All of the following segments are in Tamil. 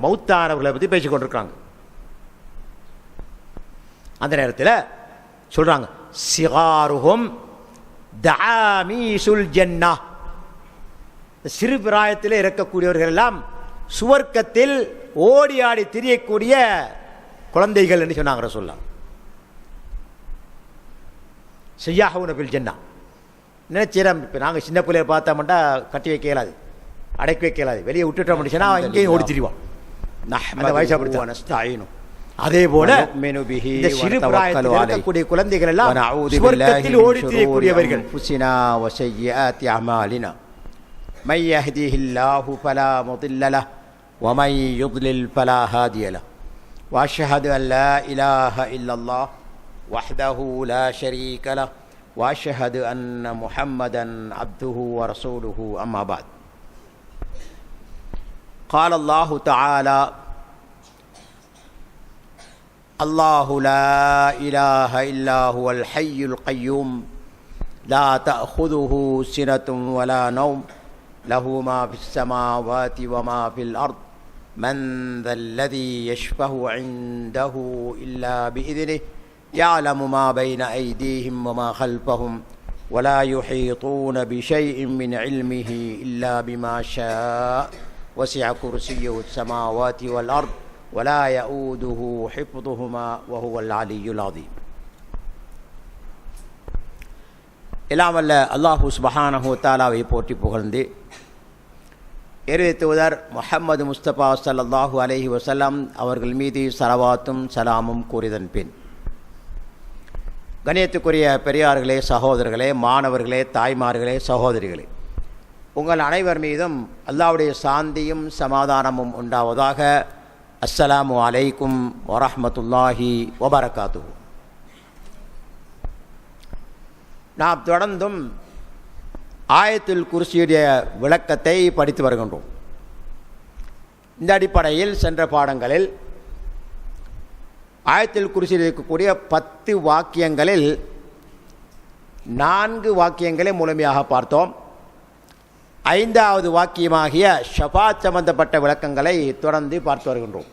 மௌத்தானவர்களை பற்றி பேசிக் கொண்டிருக்காங்க. அந்த நேரத்தில் சொல்றாங்க, சிகாருஹும் தஆமீசுல் ஜன்னah, சிறு பிராயத்தில் இருக்கக்கூடியவர்கள் எல்லாம் சுவர்க்கத்தில் ஓடி ஆடி திரியக்கூடிய குழந்தைகள் என்று சொன்னாங்க ரசூலுல்லாஹ். ஸையாஹூன பில் ஜன்னah, நினைச்சிடம். இப்போ நாங்கள் சின்ன பிள்ளைய பார்த்தோம்னா கட்டி வைக்க இயலாது, அடக்கி வைக்க இயலாது, வெளியே விட்டுட்டோம் அப்படின்னா எங்கேயும் ஓடி திரிவான். அந்த வயசு அப்படி. அதே போல இந்த சிறு பிராயத்தில் இருக்கக்கூடிய குழந்தைகள் எல்லாம் சுவர்க்கத்தில் ஓடி திரியக்கூடியவர்கள். من يهديه الله فلا مضل له ومن يضلل فلا هادي له واشهد ان لا اله الا الله وحده لا شريك له واشهد ان محمدا عبده ورسوله اما بعد. قال الله تعالى: الله لا اله الا هو الحي القيوم لا تاخذه سنه ولا نوم له ما في السماوات وما في الأرض من ذا الذي يشفع عنده إلا بإذنه يعلم ما بين أيديهم وما خلفهم ولا يحيطون بشيء من علمه إلا بما شاء وسع كرسيه السماوات والأرض ولا يؤوده حفظهما وهو العلي العظيم. எல்லாம் வல்ல அல்லாஹு சுப்ஹானஹு வ தஆலாவை போற்றி புகழ்ந்து இறை தூதர் முஹம்மது முஸ்தபா ஸல்லல்லாஹு அலைஹி வஸல்லம் அவர்கள் மீது ஸலவாத்தும் சலாமும் கூறியதன் பின், கண்ணியத்துக்குரிய பெரியார்களே, சகோதரர்களே, மாணவர்களே, தாய்மார்களே, சகோதரிகளே, உங்கள் அனைவர் மீதும் அல்லாஹ்வுடைய சாந்தியும் சமாதானமும் உண்டாவதாக. அஸ்ஸலாமு அலைக்கும் வரஹ்மத்துல்லாஹி வபரகாத்துஹு. நாம் தொடர்ந்தும் ஆயத்துல் குர்சியுடைய விளக்கத்தை படித்து வருகின்றோம். இந்த அடிப்படையில் சென்ற பாடங்களில் ஆயத்துல் குர்சியில் இருக்கக்கூடிய 10 வாக்கியங்களில் 4 வாக்கியங்களை முழுமையாக பார்த்தோம். 5வது வாக்கியமாகிய ஷஃபாத் சம்பந்தப்பட்ட விளக்கங்களை தொடர்ந்து பார்த்து வருகின்றோம்.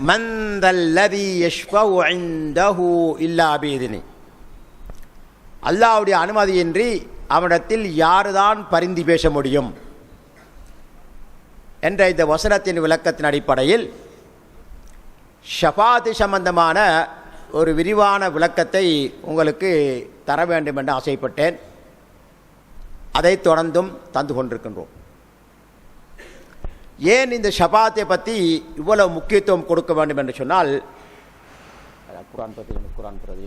மன் தல்லதி யஷ்ஃபஉ இன்தஹு இல்லா பிஇذنி, அல்லாஹ்வுடைய அனுமதியின்றி அவனிடத்தில் யாருதான் பரிந்து பேச முடியும் என்ற இந்த வசனத்தின் விளக்கத்தின் அடிப்படையில் ஷஃபாத் சம்பந்தமான ஒரு விரிவான விளக்கத்தை உங்களுக்கு தர வேண்டும் என்று ஆசைப்பட்டேன். அதை தொடர்ந்தும் தந்து கொண்டிருக்கின்றோம். ஏன் இந்த ஷஃபாத்தை பற்றி இவ்வளவு முக்கியத்துவம் கொடுக்க வேண்டும் என்று சொன்னால், குர்ஆன் பிரதி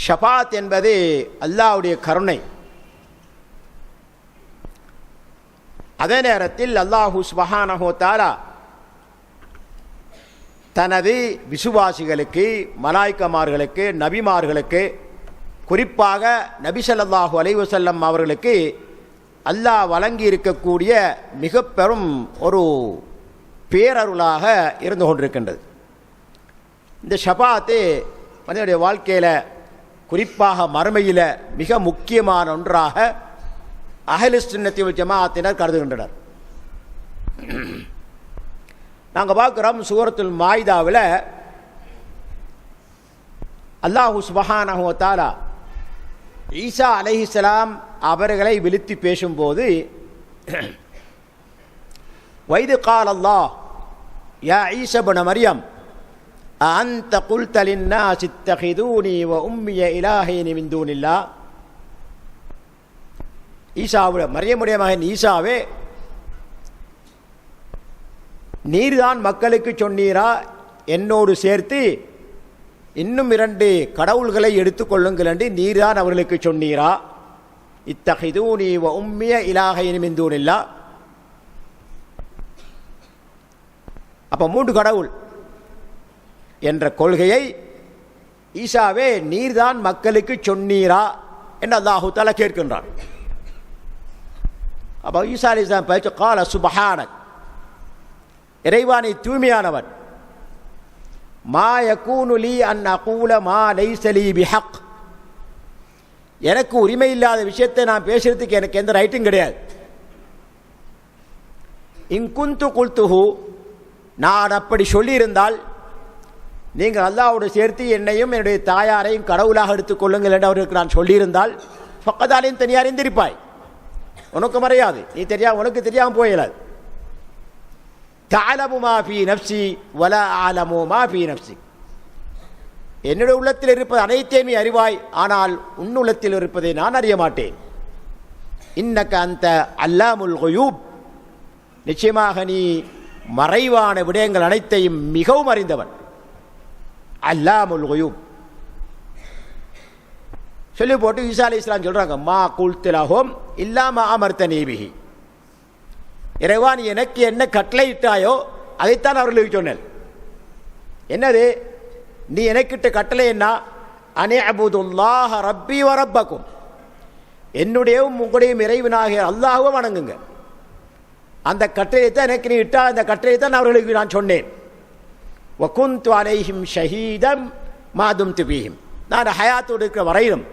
ஷஃபாத் என்பது அல்லாஹ்வுடைய கருணை. அதே நேரத்தில் அல்லாஹு சுப்ஹானஹு வ தஆலா தனது விசுவாசிகளுக்கு, மலாய்க்கமார்களுக்கு, நபிமார்களுக்கு, குறிப்பாக நபி ஸல்லல்லாஹு அலைஹி வஸல்லம் அவர்களுக்கு அல்லாஹ் வழங்கி இருக்கக்கூடிய மிக பெரும் ஒரு பேரருளாக இருந்து கொண்டிருக்கின்றது. இந்த ஷஃபாத்து மனிதனுடைய வாழ்க்கையில், குறிப்பாக மறுமையில் மிக முக்கியமான ஒன்றாக அஹ்லுஸ் சுன்னத்தி வல் ஜமாஅத்தினர் கருதுகின்றனர். நாங்கள் பார்க்குறோம், சூரத்துல் மாயிதாவில் அல்லாஹு சுப்ஹானஹு வ தஆலா ஈசா அலைஹிஸ்ஸலாம் அவர்களை விழித்து பேசும்போது, வைது கால் அல்லாஹ் யா ஈஸா இப்ன மரியம் அன்த குல்த லின்னாஸி இத்தகிதூனி வ உம்மிய இலாஹைனி மின் தூனில்லாஹ், ஈசாவுடைய மரியமுடைய மகன் ஈசாவே, நீர்தான் மக்களுக்கு சொன்னீரா என்னோடு சேர்த்து இன்னும் 2 கடவுள்களை எடுத்துக்கொள்ளுங்கள் என்று நீர்தான் அவர்களுக்கு சொன்னீரா? இத்தகிதூனி வ உம்மிய இலாஹைனி மின் தூனில்லாஹ். அப்போ 3 கடவுள் என்ற கொள்கையை ஈசாவே நீர்தான் மக்களுக்கு சொன்னீரா என்று அல்லாஹு தஆலா கேட்கின்றான். அப்போ ஈசா அலைஹிஸ்ஸலாம் பேச்சு, கால சுப்ஹானக், இறைவானை தூய்மையானவன், மா யகூனு லீ அன் அகூல மா லைஸ லீ பிஹக், எனக்கு உரிமை இல்லாத விஷயத்தை நான் பேசுறதுக்கு எனக்கு எந்த ரைட்டும் கிடையாது. இன்குந்து குல்துஹு, நான் அப்படி சொல்லியிருந்தால் நீங்கள் அல்லாஹ்வோடு சேர்த்து என்னையும் என்னுடைய தாயாரையும் கடவுளாக எடுத்துக்கொள்ளுங்கள் என்று அவருக்கு நான் சொல்லியிருந்தால் பக்கத்தாலையும் தனியாக அறிந்திருப்பாய். உனக்கு மறையாது, நீ உனக்கு தெரியாமல் போயிடாது. தஅலமு மா ஃபீ நஃப்ஸி வலா அஅலமு மா ஃபீ நஃப்ஸி, என்னுடைய உள்ளத்தில் இருப்பது அனைத்தையும் நீ அறிவாய், ஆனால் உன்னுள்ளத்தில் இருப்பதை நான் அறிய மாட்டேன். இன்னக அந்த அல்லாமுல் குயூப், நிச்சயமாக நீ மறைவான விடயங்கள் அனைத்தையும் மிகவும் அறிந்தவன். அல்லாமுல் குயூப் சொல்லி போட்டு ஈசா அலைஹிஸ்ஸலாம் சொல்றாங்க, மா குல்து லஹும் இல்லா மா அமர்தனீ பிஹி, இறைவா நீ எனக்கு என்ன கட்டளையிட்டாயோ அதைத்தான் அவர்களுக்கு சொன்னேன். என்னது? நீ எனக்கிட்ட கட்டளை என்ன? அனிஅபுதுல்லாஹ ரப்பி வ ரப்பக்கும், என்னுடையவும் உங்களுடையும் இறைவனாகிய அல்லாஹ்வை வணங்குங்க. அந்த கட்டளை தான் எனக்கு நீ இட்டா, அந்த கட்டளை தான் அவர்களுக்கு நான் சொன்னேன். வகுந்து அலைஹிம் ஷஹீதம் மாதும்து பீஹிம், நான் ஹயாத்தோடு இருக்கிற வரையிலும்,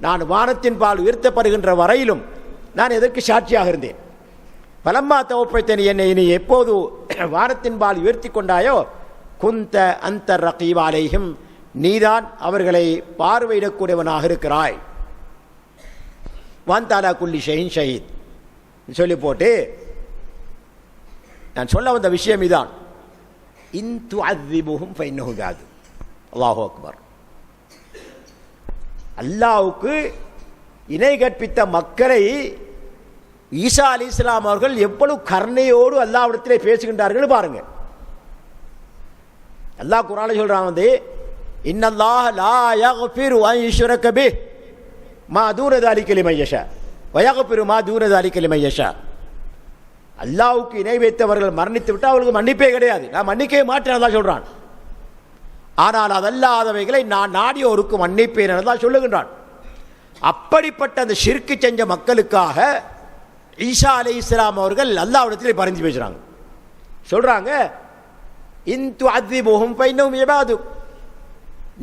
நான் வானத்தின் பால் உயர்த்தப்படுகின்ற வரையிலும் நான் எதற்கு சாட்சியாக இருந்தேன். பலம்மா தவப்பைத்தனி, என்னை நீ எப்போது வானத்தின் பால் உயர்த்தி கொண்டாயோ குந்த அந்த ரகீப் அலைஹிம், நீதான் அவர்களை பார்வையிடக்கூடியவனாக இருக்கிறாய். வாந்தாலா குல்லி ஷஹீன் ஷஹீத் சொல்லி போட்டு நான் சொல்ல வந்த விஷயம் இதான். இன் துஅذிபுஹும் ஃபஇன்னஹு காது. அல்லாஹு அக்பர். அல்லாஹ்வுக்கு இணை கற்பித்த மக்களை ஈசா அலைஹிஸ்ஸலாம் அவர்கள் எவ்வளவு கருணையோடு அல்லாஹ்விடத்திலே பேசுகின்றார்கள் பாருங்க. அல்லாஹ் குர்ஆனில் சொல்றான் வந்து, இன்னல்லாஹ லா யக்ஃபிரு அன் யுஷ்ரக பிஹி மா தூன ذلك லிமன் யஷா வ யக்ஃபிரு மா தூன ذلك லிமன் யஷா. அல்லாஹ்வுக்கு இணை வைத்தவர்கள் மரணித்து விட்டால் அவர்களுக்கு மன்னிப்பே கிடையாது, நான் மன்னிக்கவே மாட்டேன் அல்லாஹ் சொல்றான். ஆனால் அதல்லாதவைகளை நான் நாடியோருக்கு மன்னிப்பேன் என்று சொல்லுகின்றான். அப்படிப்பட்ட அந்த ஷிர்க்கு செஞ்ச மக்களுக்காக ஈசா அலைஹிஸ்ஸலாம் அவர்கள் அல்லாஹ்விடத்திலே பரிந்து பேசுறாங்க. சொல்றாங்க, இன் துஅذிபுஹும் ஃபஇன்னஹும் இபாதுக்,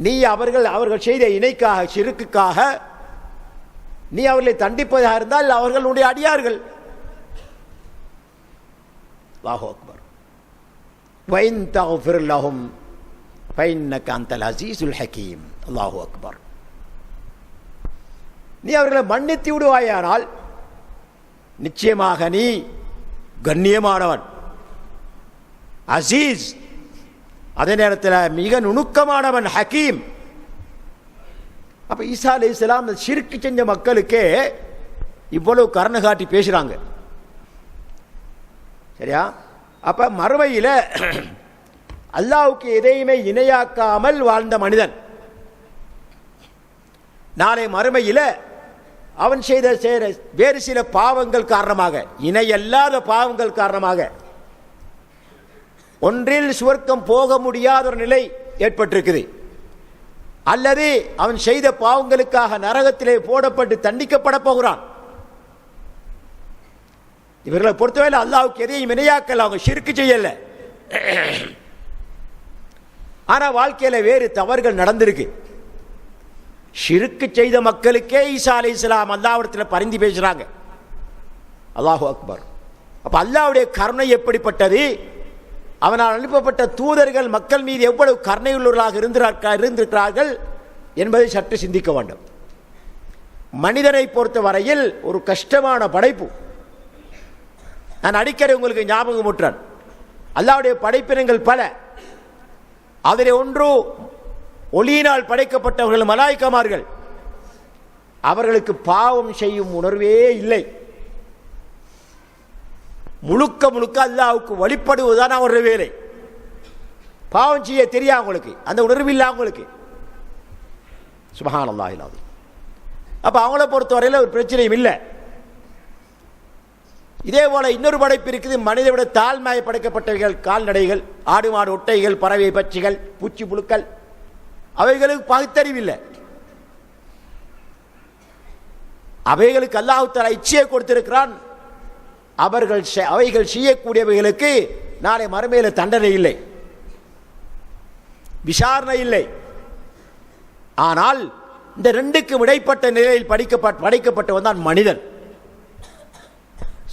நீ அவர்கள் செய்த இணைக்காக ஷிர்க்குக்காக நீ அவர்களை தண்டிப்பதாக இருந்தால் அவர்கள் உன்னுடைய அடியார்கள். அல்லாஹு அக்பர். வஇன் தக்ஃபிர் லஹும் ஃபஇன்னக அன்தல் அஸீஸுல் ஹகீம். அல்லாஹு அக்பர். நீ அவர்களை மன்னித்து விடுவாயானால் நிச்சயமாக நீ கண்ணியமானவன், அசீஸ், அதே நேரத்தில் மிக நுணுக்கமானவன், ஹக்கீம். அப்ப ஈசா அலைஹிஸ்ஸலாம் ஷிர்க் செஞ்ச மக்களுக்கே இவ்வளவு கருணை காட்டி பேசுறாங்க. சரியா? அப்ப மறுமையில அல்லாஹ்வுக்கு எதையுமே இணையாக்காமல் வாழ்ந்த மனிதன் நாளை மறுமையில அவன் செய்த வேறு சில பாவங்கள் காரணமாக, இணையல்லாத பாவங்கள் காரணமாக ஒன்றில் சுவர்க்கம் போக முடியாத ஒரு நிலை ஏற்பட்டிருக்குது, அல்லது அவன் செய்த பாவங்களுக்காக நரகத்திலே போடப்பட்டு தண்டிக்கப்பட போகிறான். இவர்களை பொறுத்தவரை அல்லாஹ்வுக்கு எதையும் இணையாக்கல, அவங்க ஷிர்க் செய்யல. ஆனா வாழ்க்கையில வேறு தவறுகள் நடந்திருக்கு. ஷிர்க் செய்த மக்களுக்கே ஈசா அலைஹிஸ்ஸலாம் அல்லாஹ்விடத்தில் பரிந்து பேசுறாங்க. அல்லாஹு அக்பர். அப்ப அல்லாஹ்வுடைய கருணை எப்படிப்பட்டது, அவனால் அனுப்பப்பட்ட தூதர்கள் மக்கள் மீது எவ்வளவு கருணையுள்ளவர்களாக இருந்திருக்கிறார்கள் என்பதை சற்று சிந்திக்க வேண்டும். மனிதனை பொறுத்த வரையில் ஒரு கஷ்டமான படைப்பு. நான் அடிக்கடி உங்களுக்கு ஞாபகமுற்றேன், அல்லாஹ்வுடைய படைப்பினங்கள் பல, அதில் ஒன்று ஒளியினால் படைக்கப்பட்டவர்கள் மலாய்க்கமார்கள். அவர்களுக்கு பாவம் செய்யும் உணர்வே இல்லை. முழுக்க முழுக்க அல்லாஹ்வுக்கு வழிபடுவதுதான் அவருடைய வேலை. பாவம் செய்ய தெரியாது அவங்களுக்கு, அந்த உணர்வு இல்லை அவங்களுக்கு. சுப்ஹானல்லாஹ். அப்ப அவங்கள பொறுத்தவரையில் ஒரு பிரச்சனையும் இல்லை. இதே போல இன்னொரு படைப்பு இருக்குது, மனித விட தாழ்மையை படைக்கப்பட்டவைகள், கால்நடைகள், ஆடு மாடு ஒட்டைகள், பறவை பட்சிகள், பூச்சி புழுக்கள், அவைகளுக்கு பகுத்தறிவில்லை. அவைகளுக்கு அல்லாஹ் தஆலா இச்சையை கொடுத்திருக்கிறான். அவைகள் செய்யக்கூடியவைகளுக்கு நாளை மறுமையில் தண்டனை இல்லை, விசாரணை இல்லை. ஆனால் இந்த ரெண்டுக்கும் இடைப்பட்ட நிலையில் படைக்கப்பட்டவன் தான் மனிதன்.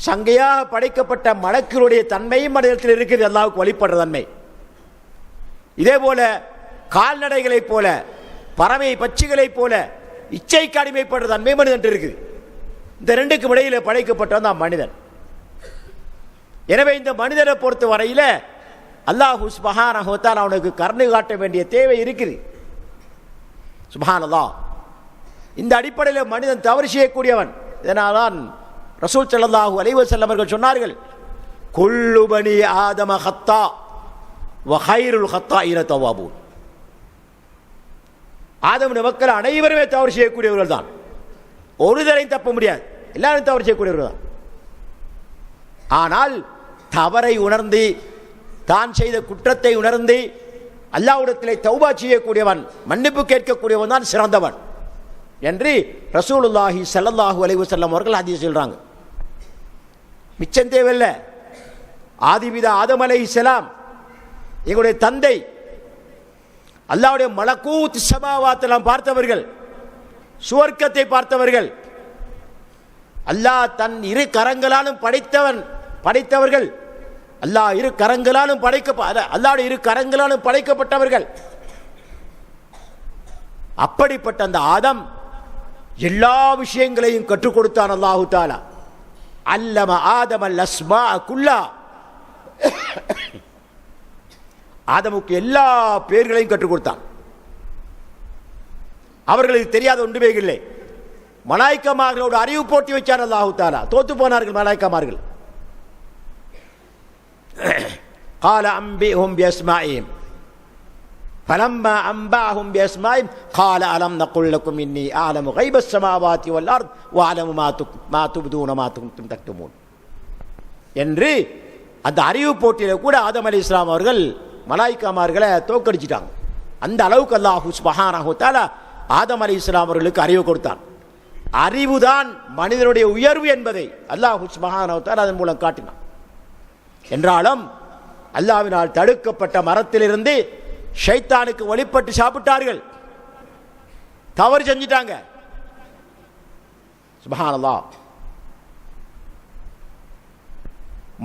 சங்கையாக படைக்கப்பட்ட மலக்குகளுடைய தன்மையும் மனிதத்தில் இருக்கிறது, அல்லாஹ்வுக்கு வழிபடுற தன்மை. இதே போல கால்நடைகளைப் போல, பறவை பட்சிகளைப் போல இச்சைக்கு அடிமைப்படுற தன்மை மனிதன் இருக்குது. இந்த ரெண்டுக்கும் இடையில படைக்கப்பட்டவன் தான் மனிதன். எனவே இந்த மனிதனை பொறுத்த வரையில அல்லாஹ் சுப்ஹானஹு வ தஆலா அவனுக்கு கருணை காட்ட வேண்டிய தேவை இருக்குது. சுப்ஹானல்லாஹ். இந்த அடிப்படையில் மனிதன் தவறு செய்யக்கூடியவன். இதனால்தான் ரசூல் ஸல்லல்லாஹு அலைஹி வஸல்லம் அவர்கள் சொன்னார்கள், குல்லு பனி ஆதம ஹத்தா வ கைருல் ஹத்தாயின தவ்வாபூன். ஆதம் மக்கள் அனைவருமே தவறு செய்யக்கூடியவர்கள் தான், ஒரு தரையும் தப்ப முடியாது, எல்லாரும் தவறு செய்யக்கூடியவர்கள் தான். ஆனால் தவறை உணர்ந்து, தான் செய்த குற்றத்தை உணர்ந்து அல்லாஹ்விடத்திலே தௌபா செய்யக்கூடியவன், மன்னிப்பு கேட்கக்கூடியவன் தான் சிறந்தவன் என்று ரசூலுல்லாஹி ஸல்லல்லாஹு அலைஹி வஸல்லம் அவர்கள் ஹதீஸ் சொல்றாங்க. மிச்சம் தேவையில்லை. ஆதிபிதா ஆதம் அலைஹிஸ்ஸலாம் எங்களுடைய தந்தை, அல்லாஹ்வுடைய மலக்கூத் ஸமாவாத்தெல்லாம் பார்த்தவர்கள், சுவர்க்கத்தை பார்த்தவர்கள், அல்லாஹ் தன் இரு கரங்களாலும் படைத்தவர்கள், அல்லாஹ் இரு கரங்களாலும் அல்லாஹ்வுடைய இரு கரங்களாலும் படைக்கப்பட்டவர்கள். அப்படிப்பட்ட அந்த ஆதம் எல்லா விஷயங்களையும் கற்றுக் கொடுத்தான் அல்லாஹு தஆலா. அல்லம ஆதம அஸ்மா குல்லா. ஆதமுக்கு எல்லா பெயர்களையும் கற்றுக் கொடுத்தான். அவர்களுக்கு தெரியாத ஒன்றுமே இல்லை. மலாய்க்கமார்களோடு அறிவு போட்டி வச்சார் அல்லாஹு தஆலா. தோத்து போனார்கள் மலாய்க்கமார்கள். قال أنبئهم بأسمائهم فلما أنبأهم بأسمائهم قال ألم نقل لكم إني أعلم غيب السماوات والأرض وأعلم ما تبدون ما كنتم تكتمون என்று அந்த அறிவு போட்டியில் கூட ஆதம் அலைஹிஸ்ஸலாம் அவர்கள் மலாய்க்காமார்களை தோற்கடிச்சிட்டாங்க. அந்த அளவுக்கு அல்லாஹ் சுப்ஹானஹு வ தஆலா ஆதம் அலைஹிஸ்ஸலாம் அவர்களுக்கு அறிவு கொடுத்தான். அறிவுதான் மனிதனுடைய உயர்வு என்பதை அல்லாஹ் சுப்ஹானஹு வ தஆலா அதன் மூலம் காட்டினான். என்றாலும் அல்லாஹ்வினால் தடுக்கப்பட்ட மரத்திலிருந்து ஷைத்தானுக்கு வழிபட்டு சாப்பிட்டார்கள், தவறு செஞ்சிட்டாங்க. சுப்ஹானல்லாஹ்.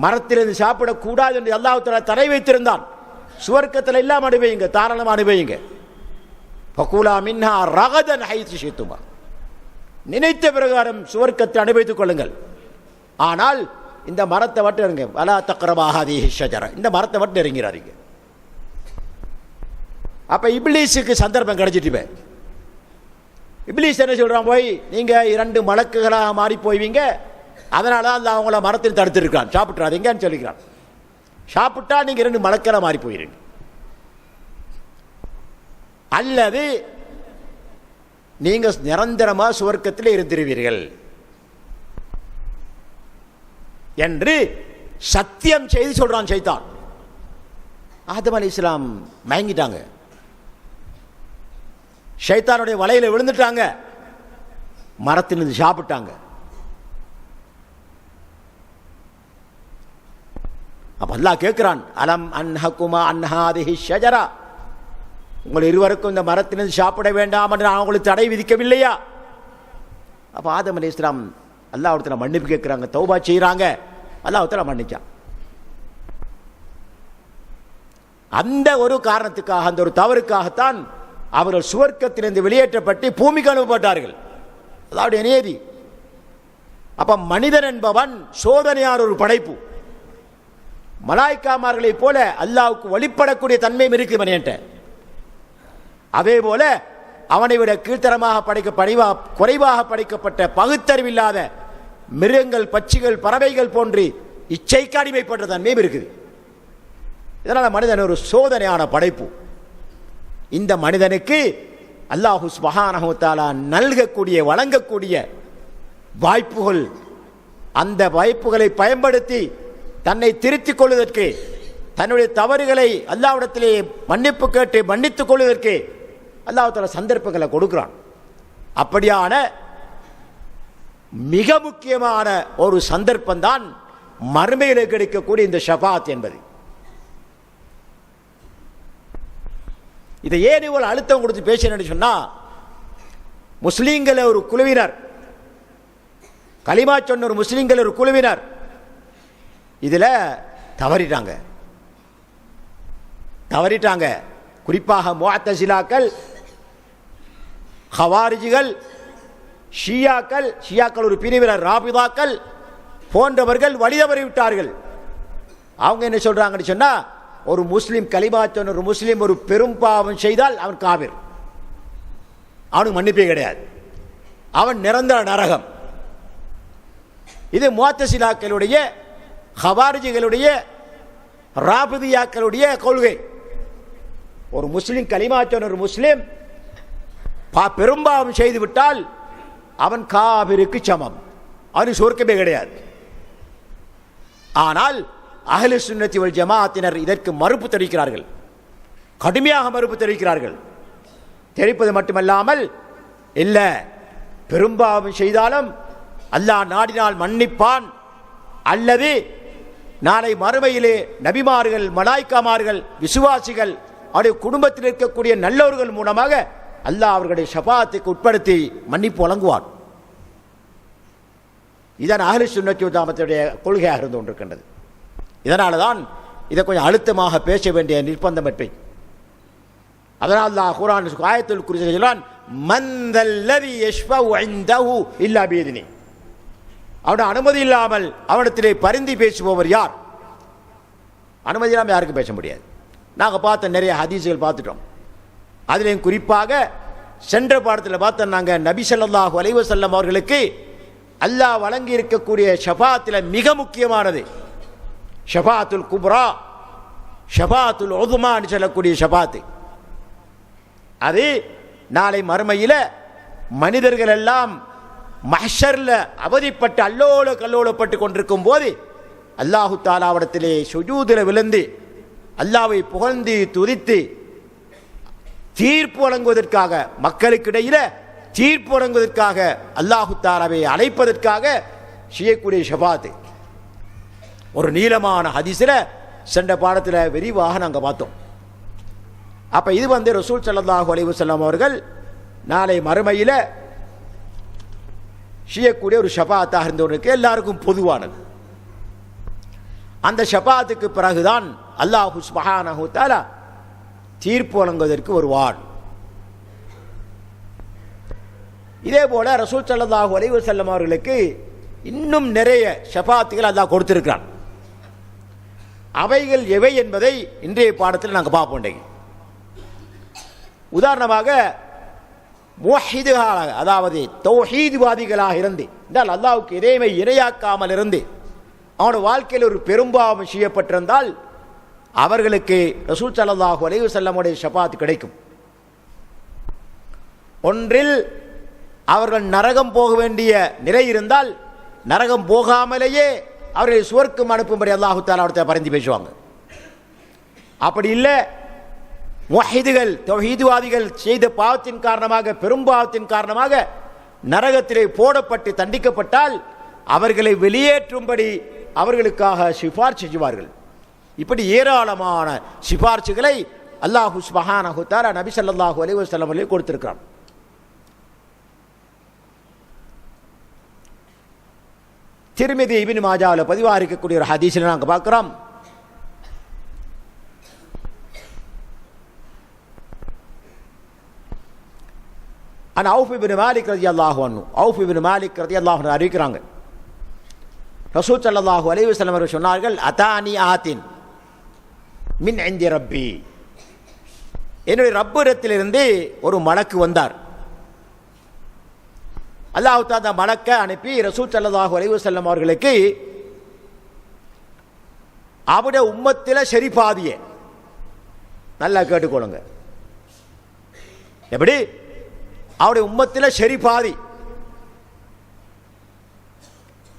மரத்திலிருந்து சாப்பிடக்கூடாது என்று அல்லாஹ் தஆலா தடை வைத்திருந்தான். சுவர்க்கத்தில் எல்லாம் அனுபவிங்க, தாராளமாக அனுபவிங்க. ஃபகுலா மின்ஹா ரகதன் ஹைஸு ஷி'துமா. நினைத்த பிரகாரம் சுவர்க்கத்தை அனுபவித்துக் கொள்ளுங்கள். ஆனால் இந்த மரத்தை மட்டும் இருங்க, வலா தக்ரபா ஹாதிஹி ஷஜரா, இந்த மரத்தை மட்டும் இறங்கிறாருங்க. அப்ப இப்லீஸுக்கு சந்தர்ப்பம் கிடைச்சிட்டு, இப்லீஸ் என்ன சொல்றான், போய் நீங்க இரண்டு மலக்குகளாக மாறி போய்வீங்க, அதனால அந்த அவங்கள மரத்தில் தடுத்திருக்கான், சாப்பிட்றாதீங்கன்னு சொல்லிக்கிறான். சாப்பிட்டா நீங்க இரண்டு மலக்கெல்லாம் மாறி போயிருங்க, அல்லது நீங்க நிரந்தரமா சுவர்க்கத்தில் இருந்திருவீர்கள் என்று சத்தியம் செய்து சொல்றான் ஷைத்தான். ஆதம் அலைஹிஸ்ஸலாம் மயங்கிட்டாங்க, ஷைத்தானுடைய வலையில விழுந்துட்டாங்க, மரத்திலிருந்து சாப்பிட்டாங்க. அப்ப அல்லாஹ் கேட்கிறான், அலம் அன்ஹகுமா அன் ஹாதிஹி ஷஜரா, உங்கள் இருவருக்கும் இந்த மரத்திலிருந்து சாப்பிட வேண்டாம் என்று நான் உங்களுக்கு தடை விதிக்கவில்லையா? அப்ப ஆதம் அலைஹிஸ்ஸலாம் அல்லாஹ்விடத்தில் மன்னிப்பு கேட்கிறாங்க, தௌபா செய்யறாங்க. அல்லாஹ்விடத்தில் மன்னிச்சான். அந்த ஒரு காரணத்துக்காக, அந்த ஒரு தவறுக்காகத்தான் அவர்கள் சுவர்க்கத்திலிருந்து வெளியேற்றப்பட்டு பூமிக்கு அனுப்பப்பட்டார்கள். அதாவது நியதி. அப்ப மனிதன் என்பவன் சோதனையான ஒரு படைப்பு. மலாய்க்காமார்களைப் போல அல்லாஹ்வுக்கு வழிபடக்கூடிய தன்மையும் இருக்கு மனிதன்ட்ட. அதே போல அவனை விட கீழ்த்தரமாக குறைவாக படைக்கப்பட்ட பகுத்தறிவில்லாத மிருகங்கள், பட்சிகள், பறவைகள் போன்று இச்சைக்கு அடிமைப்பட்ட தன்மையும் இருக்குது. இதனால மனிதன் ஒரு சோதனையான படைப்பு. இந்த மனிதனுக்கு அல்லாஹ் சுப்ஹானஹு வ தஆலா நல்கக்கூடிய, வழங்கக்கூடிய வாய்ப்புகள், அந்த வாய்ப்புகளை பயன்படுத்தி தன்னை திருத்திக் கொள்வதற்கு, தன்னுடைய தவறுகளை அல்லாஹ்விடத்திலே மன்னிப்பு கேட்டு மன்னித்துக் கொள்வதற்கு அல்லாஹ் தஆலா சந்தர்ப்பங்களை கொடுக்கிறான். அப்படியான மிக முக்கியமான ஒரு சந்தர்ப்பம் தான் மறுமையில் கிடைக்கக்கூடிய இந்த ஷஃபாத் என்பது. இதை ஏன் இவ்வளவு அழுத்தம் கொடுத்து பேசுறேன்னு சொன்னா, முஸ்லீம்கள் ஒரு குழுவினர், கலிமா சொன்ன ஒரு முஸ்லீம்கள் ஒரு குழுவினர் இதில் தவறிட்டாங்க. குறிப்பாக முஅத்தஸிலாக்கள், ஹவாரிஜிகள், ஷியாக்கள் ஒரு பிரிவினர், ராபிதாக்கள் போன்றவர்கள் வழி தவறிவிட்டார்கள். அவங்க என்ன சொல்றாங்கன்னு சொன்னா, ஒரு முஸ்லீம் கலிமா சொன்ன ஒரு முஸ்லீம் ஒரு பெரும் பாவம் செய்தால் அவன் காபிர், அவனுக்கு மன்னிப்பே கிடையாது, அவன் நிரந்தர நரகம். இது முஅத்தஸிலாக்களுடைய, ஹவாரிஜிகளுடைய, ராபிதியாக்களுடைய கொள்கை. ஒரு முஸ்லீம் கலிமா சொன்ன ஒரு முஸ்லீம் பெரும்பாவம் செய்து விட்டால் அவன் காபிருக்கு சமம், அவனுக்கு சொர்க்கமே கிடையாது. ஆனால் அஹ்லு சுன்னத்தி வல் ஜமாஅத்தினர் இதற்கு மறுப்பு தெரிவிக்கிறார்கள், கடுமையாக மறுப்பு தெரிவிக்கிறார்கள். தெரிவிப்பது மட்டுமல்லாமல், இல்ல பெரும்பாவம் செய்தாலும் அல்லாஹ் நாடினால் மன்னிப்பான், அல்லது நாளை மறுமையிலே நபிமார்கள், மலாய்க்காமார்கள், விசுவாசிகள், அவருடைய குடும்பத்தில் இருக்கக்கூடிய நல்லவர்கள் மூலமாக அல்லாஹ் அவர்களுடைய ஷஃபாஅத்துக்கு உட்படுத்தி மன்னிப்பு வழங்குவான். இதன் அஹ்லு சுன்னத்தி வல் ஜமாஅத்துடைய கொள்கையாக இருந்து கொண்டிருக்கின்றது. இதனால தான் இதை கொஞ்சம் அழுத்தமாக பேச வேண்டிய நிர்பந்தம் ஏற்பட்டது. அதனால் அல்லாஹ் குர்ஆன் ஆயத்துல் குர்ஸியில் சொல்றான், மன்தல்லதி யஷ்ஃபஉ இன்தஹு இல்லா பிஇذنி. அவனுடைய அனுமதி இல்லாமல் அவனிடத்திலே பரிந்து பேசுபவர் யார்? அனுமதி இல்லாமல் யாருக்கும் பேச முடியாது. நாங்கள் பார்த்த நிறைய ஹதீஸ்கள் பார்த்துட்டோம். அதிலையும் குறிப்பாக சென்ற பாடத்தில் பார்த்த நாங்கள் நபி ஸல்லல்லாஹு அலைஹி வஸல்லம் அவர்களுக்கு அல்லாஹ் வழங்கி இருக்கக்கூடிய ஷஃபாஅத்தில் மிக முக்கியமானது ஷஃபாஅத்துல் குப்ரா, ஷஃபாஅத்துல் உதுமான்னு சொல்லக்கூடிய ஷஃபாஅத்து. அது நாளை மறுமையில் மனிதர்கள் எல்லாம் மஹ்ஷர்ல அவதிப்பட்டு அல்லோல கல்லோலப்பட்டு கொண்டிருக்கும் போது அல்லாஹு தஆலாவிடத்திலே சுஜூதில் விழுந்து அல்லாஹ்வை புகழ்ந்து துதித்து தீர்ப்பு வழங்குவதற்காக, மக்களுக்கு இடையில தீர்ப்பு வழங்குவதற்காக, அல்லாஹு தஆலாவை அழைப்பதற்காக செய்யக்கூடிய ஷஃபாஅத். ஒரு நீளமான ஹதீஸில் சென்ற பாடத்தில் விரிவாக நாங்கள் பார்த்தோம். அப்ப இது ரசூல் ஸல்லல்லாஹு அலைஹி வஸல்லம் அவர்கள் நாளை மறுமையில் செய்யக்கூடிய ஒரு ஷஃபாஅத்தாக இருந்தவருக்கு எல்லாருக்கும் பொதுவானது. அந்த ஷஃபாஅத்துக்கு பிறகுதான் அல்லாஹ் சுப்ஹானஹு வ தஆலா தீர்ப்பு வழங்குவதற்கு வருவான். இதே போல ரசூல் ஸல்லல்லாஹு அலைஹி வஸல்லம் அவர்களுக்கு இன்னும் நிறைய ஷஃபாஅத்துகள் அல்லாஹ் கொடுத்திருக்கிறான். அவைகள் எவை என்பதை இன்றைய பாடத்தில் நாங்கள் பார்ப்போம். உதாரணமாக முவஹ்ஹிதுகளாக, அதாவது தௌஹீத்வாதிகளாக இருந்து, என்றால் அல்லாஹ்வுக்கு இறைமை இணையாக்காமல் இருந்து அவனுடைய வாழ்க்கையில் ஒரு பெரும்பாவம் செய்யப்பட்டிருந்தால் அவர்களுக்கு ரசூல் ஸல்லல்லாஹு அலைஹி வஸல்லமுடைய ஷஃபாஅத் கிடைக்கும். ஒன்றில் அவர்கள் நரகம் போக வேண்டிய நிலை இருந்தால் நரகம் போகாமலேயே அவர்களை சுவர்க்கம் அனுப்பும்படி அல்லாஹு தஆலா அவர்களை பரிந்து பேசுவாங்க. அப்படி இல்லை, முவஹ்ஹிதுகள் தௌஹீத்வாதிகள் செய்த பாவத்தின் காரணமாக, பெரும்பாவத்தின் காரணமாக நரகத்திலே போடப்பட்டு தண்டிக்கப்பட்டால் அவர்களை வெளியேற்றும்படி அவர்களுக்காக சிபார்சு செய்வார்கள். இப்படி ஏராளமான சிபார்சுகளை அல்லாஹ் சுப்ஹானஹு வ தஆலா நபி ஸல்லல்லாஹு அலைஹி வஸல்லம் அவர்களுக்கு கொடுத்திருக்கிறான். திர்மிதி, இப்னு மாஜாவில் பதிவாக இருக்கக்கூடிய ஒரு ஹதீஸில் நாங்கள் பார்க்கிறோம், அன் அவுஃப் இப்னு மாலிக் ரலியல்லாஹு அன்ஹு, அவுஃப் இப்னு மாலிக் ரலியல்லாஹு அன்ஹு அறிவிக்கிறாங்க, ரசூல் ஸல்லல்லாஹு அலைஹி வஸல்லம் அவர்கள் சொன்னார்கள், அதானி ஆத்தின் மின் இன்தி ரப்பி, என்னுடைய ரப்பிடத்திலிருந்து ஒரு மலக்கு வந்தார். அல்லாஹ் தஆலா அந்த மலக்கை அனுப்பி ரசூல் ஸல்லல்லாஹு அலைஹி வஸல்லம் அவர்களுக்கு அவருடைய உம்மத்தில் ஷரீஃபாதியே, நல்லா கேட்டுக்கொள்ளுங்க, எப்படி அவருடைய உம்மத்தில் ஷரீஃபாதி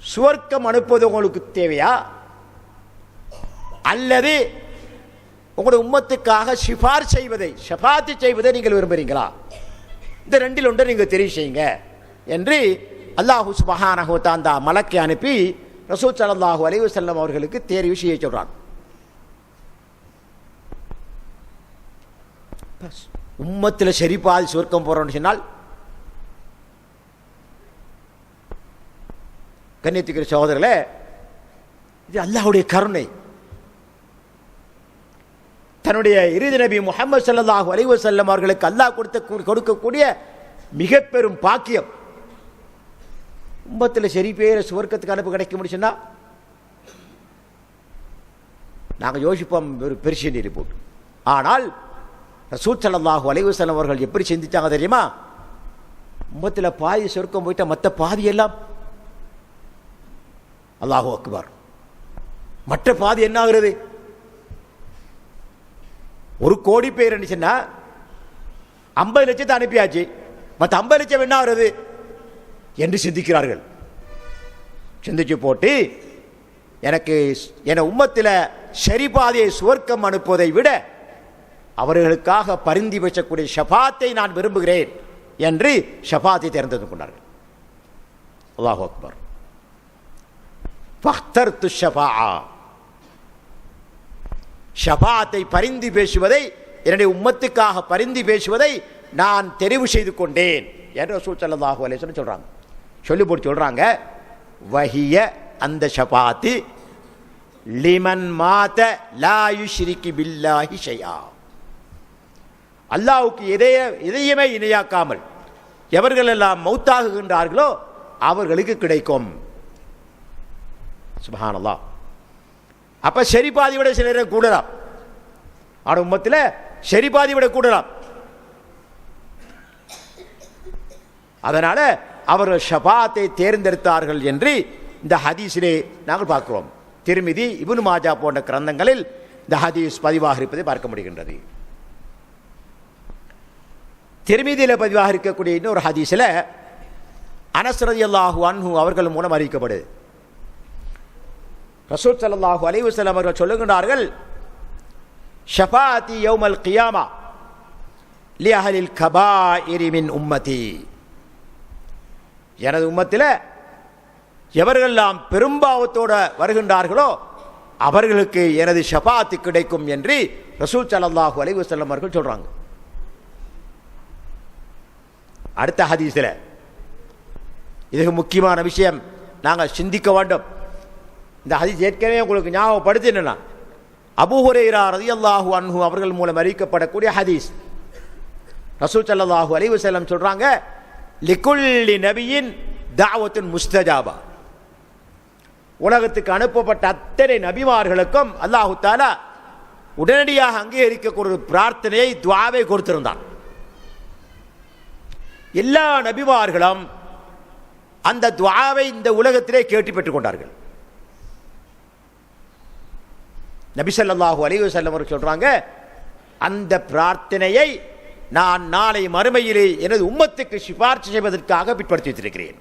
சுவர்க்கம் அனுப்புவது உங்களுக்கு தேவையா, அல்லது உங்களுடைய உம்மத்துக்காக ஷிஃபார் செய்வதை, ஷஃபாத்து செய்வதை நீங்கள் விரும்புகிறீங்களா? இந்த ரெண்டில் ஒன்றை நீங்கள் தெரிவு செய்யுங்க என்று அல்லாஹ் சுப்ஹானஹு வ தஆலா மலக்கை அனுப்பி ரசூல் ஸல்லல்லாஹு அலைஹி வஸல்லம் அவர்களுக்கு தேர்வு செய்ய சொல்றான். உம்மத்தில் ஷரீஃபாதி சுவர்க்கம் போறோம்னு சொன்னால் கண்ணியத்துக்குரிய சகோதரர்களே, இது அல்லாஹ்வுடைய கருணை. தன்னுடைய இறுதி நபி முஹம்மது ஸல்லல்லாஹு அலைஹி வஸல்லம் அவர்களுக்கு அல்லாஹ் கொடுக்கக்கூடிய மிக பெரும் பாக்கியம். உம்மத்தில் சரி பேர சுவர்க்கத்துக்கு அனுப்ப கிடைக்க முடிச்சுன்னா நாங்கள் யோசிப்போம் ஒரு பெருசிய நீர் போட்டு. ஆனால் ரசூல் ஸல்லல்லாஹு அலைஹி வஸல்லம் அவர்கள் எப்படி சிந்திச்சாங்க தெரியுமா? உம்மத்தில் பாதி சொர்க்கம் போயிட்டா மற்ற பாதி எல்லாம் அல்லாஹு அக்பர், மற்ற பாதி என்ன ஆகுறது? 1 கோடி பேர் சொன்னா 50 லட்சத்தை அனுப்பியாச்சு, மற்ற 50 லட்சம் என்ன ஆகுறது என்று சிந்திக்கிறார்கள். சிந்திச்சு போட்டு எனக்கு என உம்மத்தில் ஷரிபாதியை சுவர்க்கம் அனுப்புவதை விட அவர்களுக்காக பரிந்து பேசக்கூடிய ஷஃபாத்தை நான் விரும்புகிறேன் என்று ஷஃபாத்தை தேர்ந்தெடுத்துக் கொண்டார்கள். அல்லாஹு அக்பர். ஃபக்தர்து ஷஃபாஅ, ஷஃபாத்தை பரிந்து பேசுவதை, என்னுடைய உம்மத்துக்காக பரிந்து பேசுவதை நான் தெரிவு செய்து கொண்டேன் என்று ரசூல் ஸல்லல்லாஹு அலைஹி வஸல்லம் சொல்றாங்க. சொல்லி போட்டு சொல்றாங்க, வஹிய அந்த ஷஃபாத்து லிமன் மாத லா யுஷ்ரிகு பில்லாஹி ஷைஆ, அல்லாஹ்வுக்கு எதையுமே இணையாக்காமல் எவர்கள் எல்லாம் மௌத்தாகுகின்றார்களோ அவர்களுக்கு கிடைக்கும். சுப்ஹானல்லாஹ். அப்ப ஷரிபாதி விட சில நேரம் கூடலாம், ஆன உம்மத்தில் ஷரிபாதி விட கூடலாம். அதனால அவர்கள் ஷஃபாத்தை தேர்ந்தெடுத்தார்கள் என்று இந்த ஹதீஸிலே நாங்கள் பார்க்கிறோம். திர்மிதி, இப்னு மாஜா போன்ற கிரந்தங்களில் இந்த ஹதீஸ் பதிவாக இருப்பதை பார்க்க முடிகின்றது. திர்மிதியில் பதிவாக இருக்கக்கூடிய இன்னொரு ஹதீஸில் அனஸ் ரலியல்லாஹு அன்ஹு அவர்கள் மூலம் அறிவிக்கப்படுது. ரசூல் ஸல்லல்லாஹு அலைஹி வஸல்லம் அவர்கள் சொல்லுகின்றார்கள், ஷஃபாஅத்தி யௌமல் கியாமா லி அஹ்லில் கபாயிரி மின் உம்மதி, எனது உம்மத்தில் எவர்களெல்லாம் பெரும்பாவத்தோடு வருகின்றார்களோ அவர்களுக்கு எனது ஷஃபாஅத்து கிடைக்கும் என்று ரசூல் ஸல்லல்லாஹு அலைஹி வஸல்லம் அவர்கள் சொல்றாங்க. அடுத்த ஹதீஸில் இதுக்கு முக்கியமான விஷயம் நாங்கள் சிந்திக்க வேண்டும். இந்த ஹதீஸ் ஏற்கனவே உங்களுக்கு ஞாபகப்படுத்தினா, அபூ ஹுரைரா ரலியல்லாஹு அன்ஹு அவர்கள் மூலம் அறிவிக்கப்படக்கூடிய ஹதீஸ். ரசூல் ஸல்லல்லாஹு அலைஹி வஸல்லம் சொல்றாங்க, லிகுல்லி நபியின் தஅவத்துன் முஸ்தஜாபா, உலகத்துக்கு அனுப்பப்பட்ட அத்தனை நபிமார்களுக்கும் அல்லாஹு தஆலா உடனடியாக அங்கீகரிக்கக்கூடிய பிரார்த்தனையை, துஆவை கொடுத்திருந்தான். எல்லா நபிமார்களும் அந்த துஆவை இந்த உலகத்திலே கேட்டு பெற்றுக் கொண்டார்கள். நபி ஸல்லல்லாஹு அலைஹி வஸல்லம் அவர்கள் சொல்றாங்க, அந்த பிரார்த்தனையை நான் நாளை மறுமையிலே எனது உம்மத்துக்கு சிபார்சு செய்வதற்காக பிற்படுத்தி வைத்திருக்கிறேன்.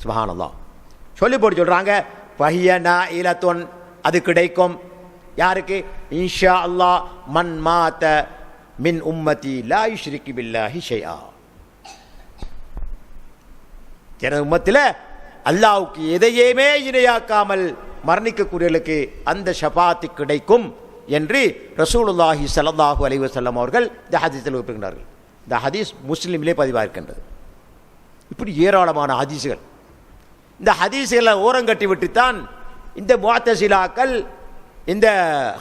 சுப்ஹானல்லாஹ். சொல்லி போட்டு சொல்றாங்க, ஃபஹிய நாயிலத்துன், அது கிடைக்கும் யாருக்கு? இன்ஷா அல்லாஹ் மன் மாத மின் உம்மதி லா யுஷ்ரிகு பில்லாஹி ஷைஆ, எனது உம்மத்தில் அல்லாஹ்வுக்கு எதையுமே இணையாக்காமல் மரணிக்கக்கூடியவர்களுக்கு அந்த ஷஃபாஅத்து கிடைக்கும் என்று ரசூலுல்லாஹி ஸல்லல்லாஹு அலைஹி வஸல்லம் அவர்கள் இந்த ஹதீஸில் குறிப்பிடுகிறார்கள். இந்த ஹதீஸ் முஸ்லிமிலே பதிவாக இருக்கின்றது. இப்படி ஏராளமான ஹதீஸுகள். இந்த ஹதீஸுகளை ஓரங்கட்டி விட்டுத்தான் இந்த முஅத்தஸிலாக்கள், இந்த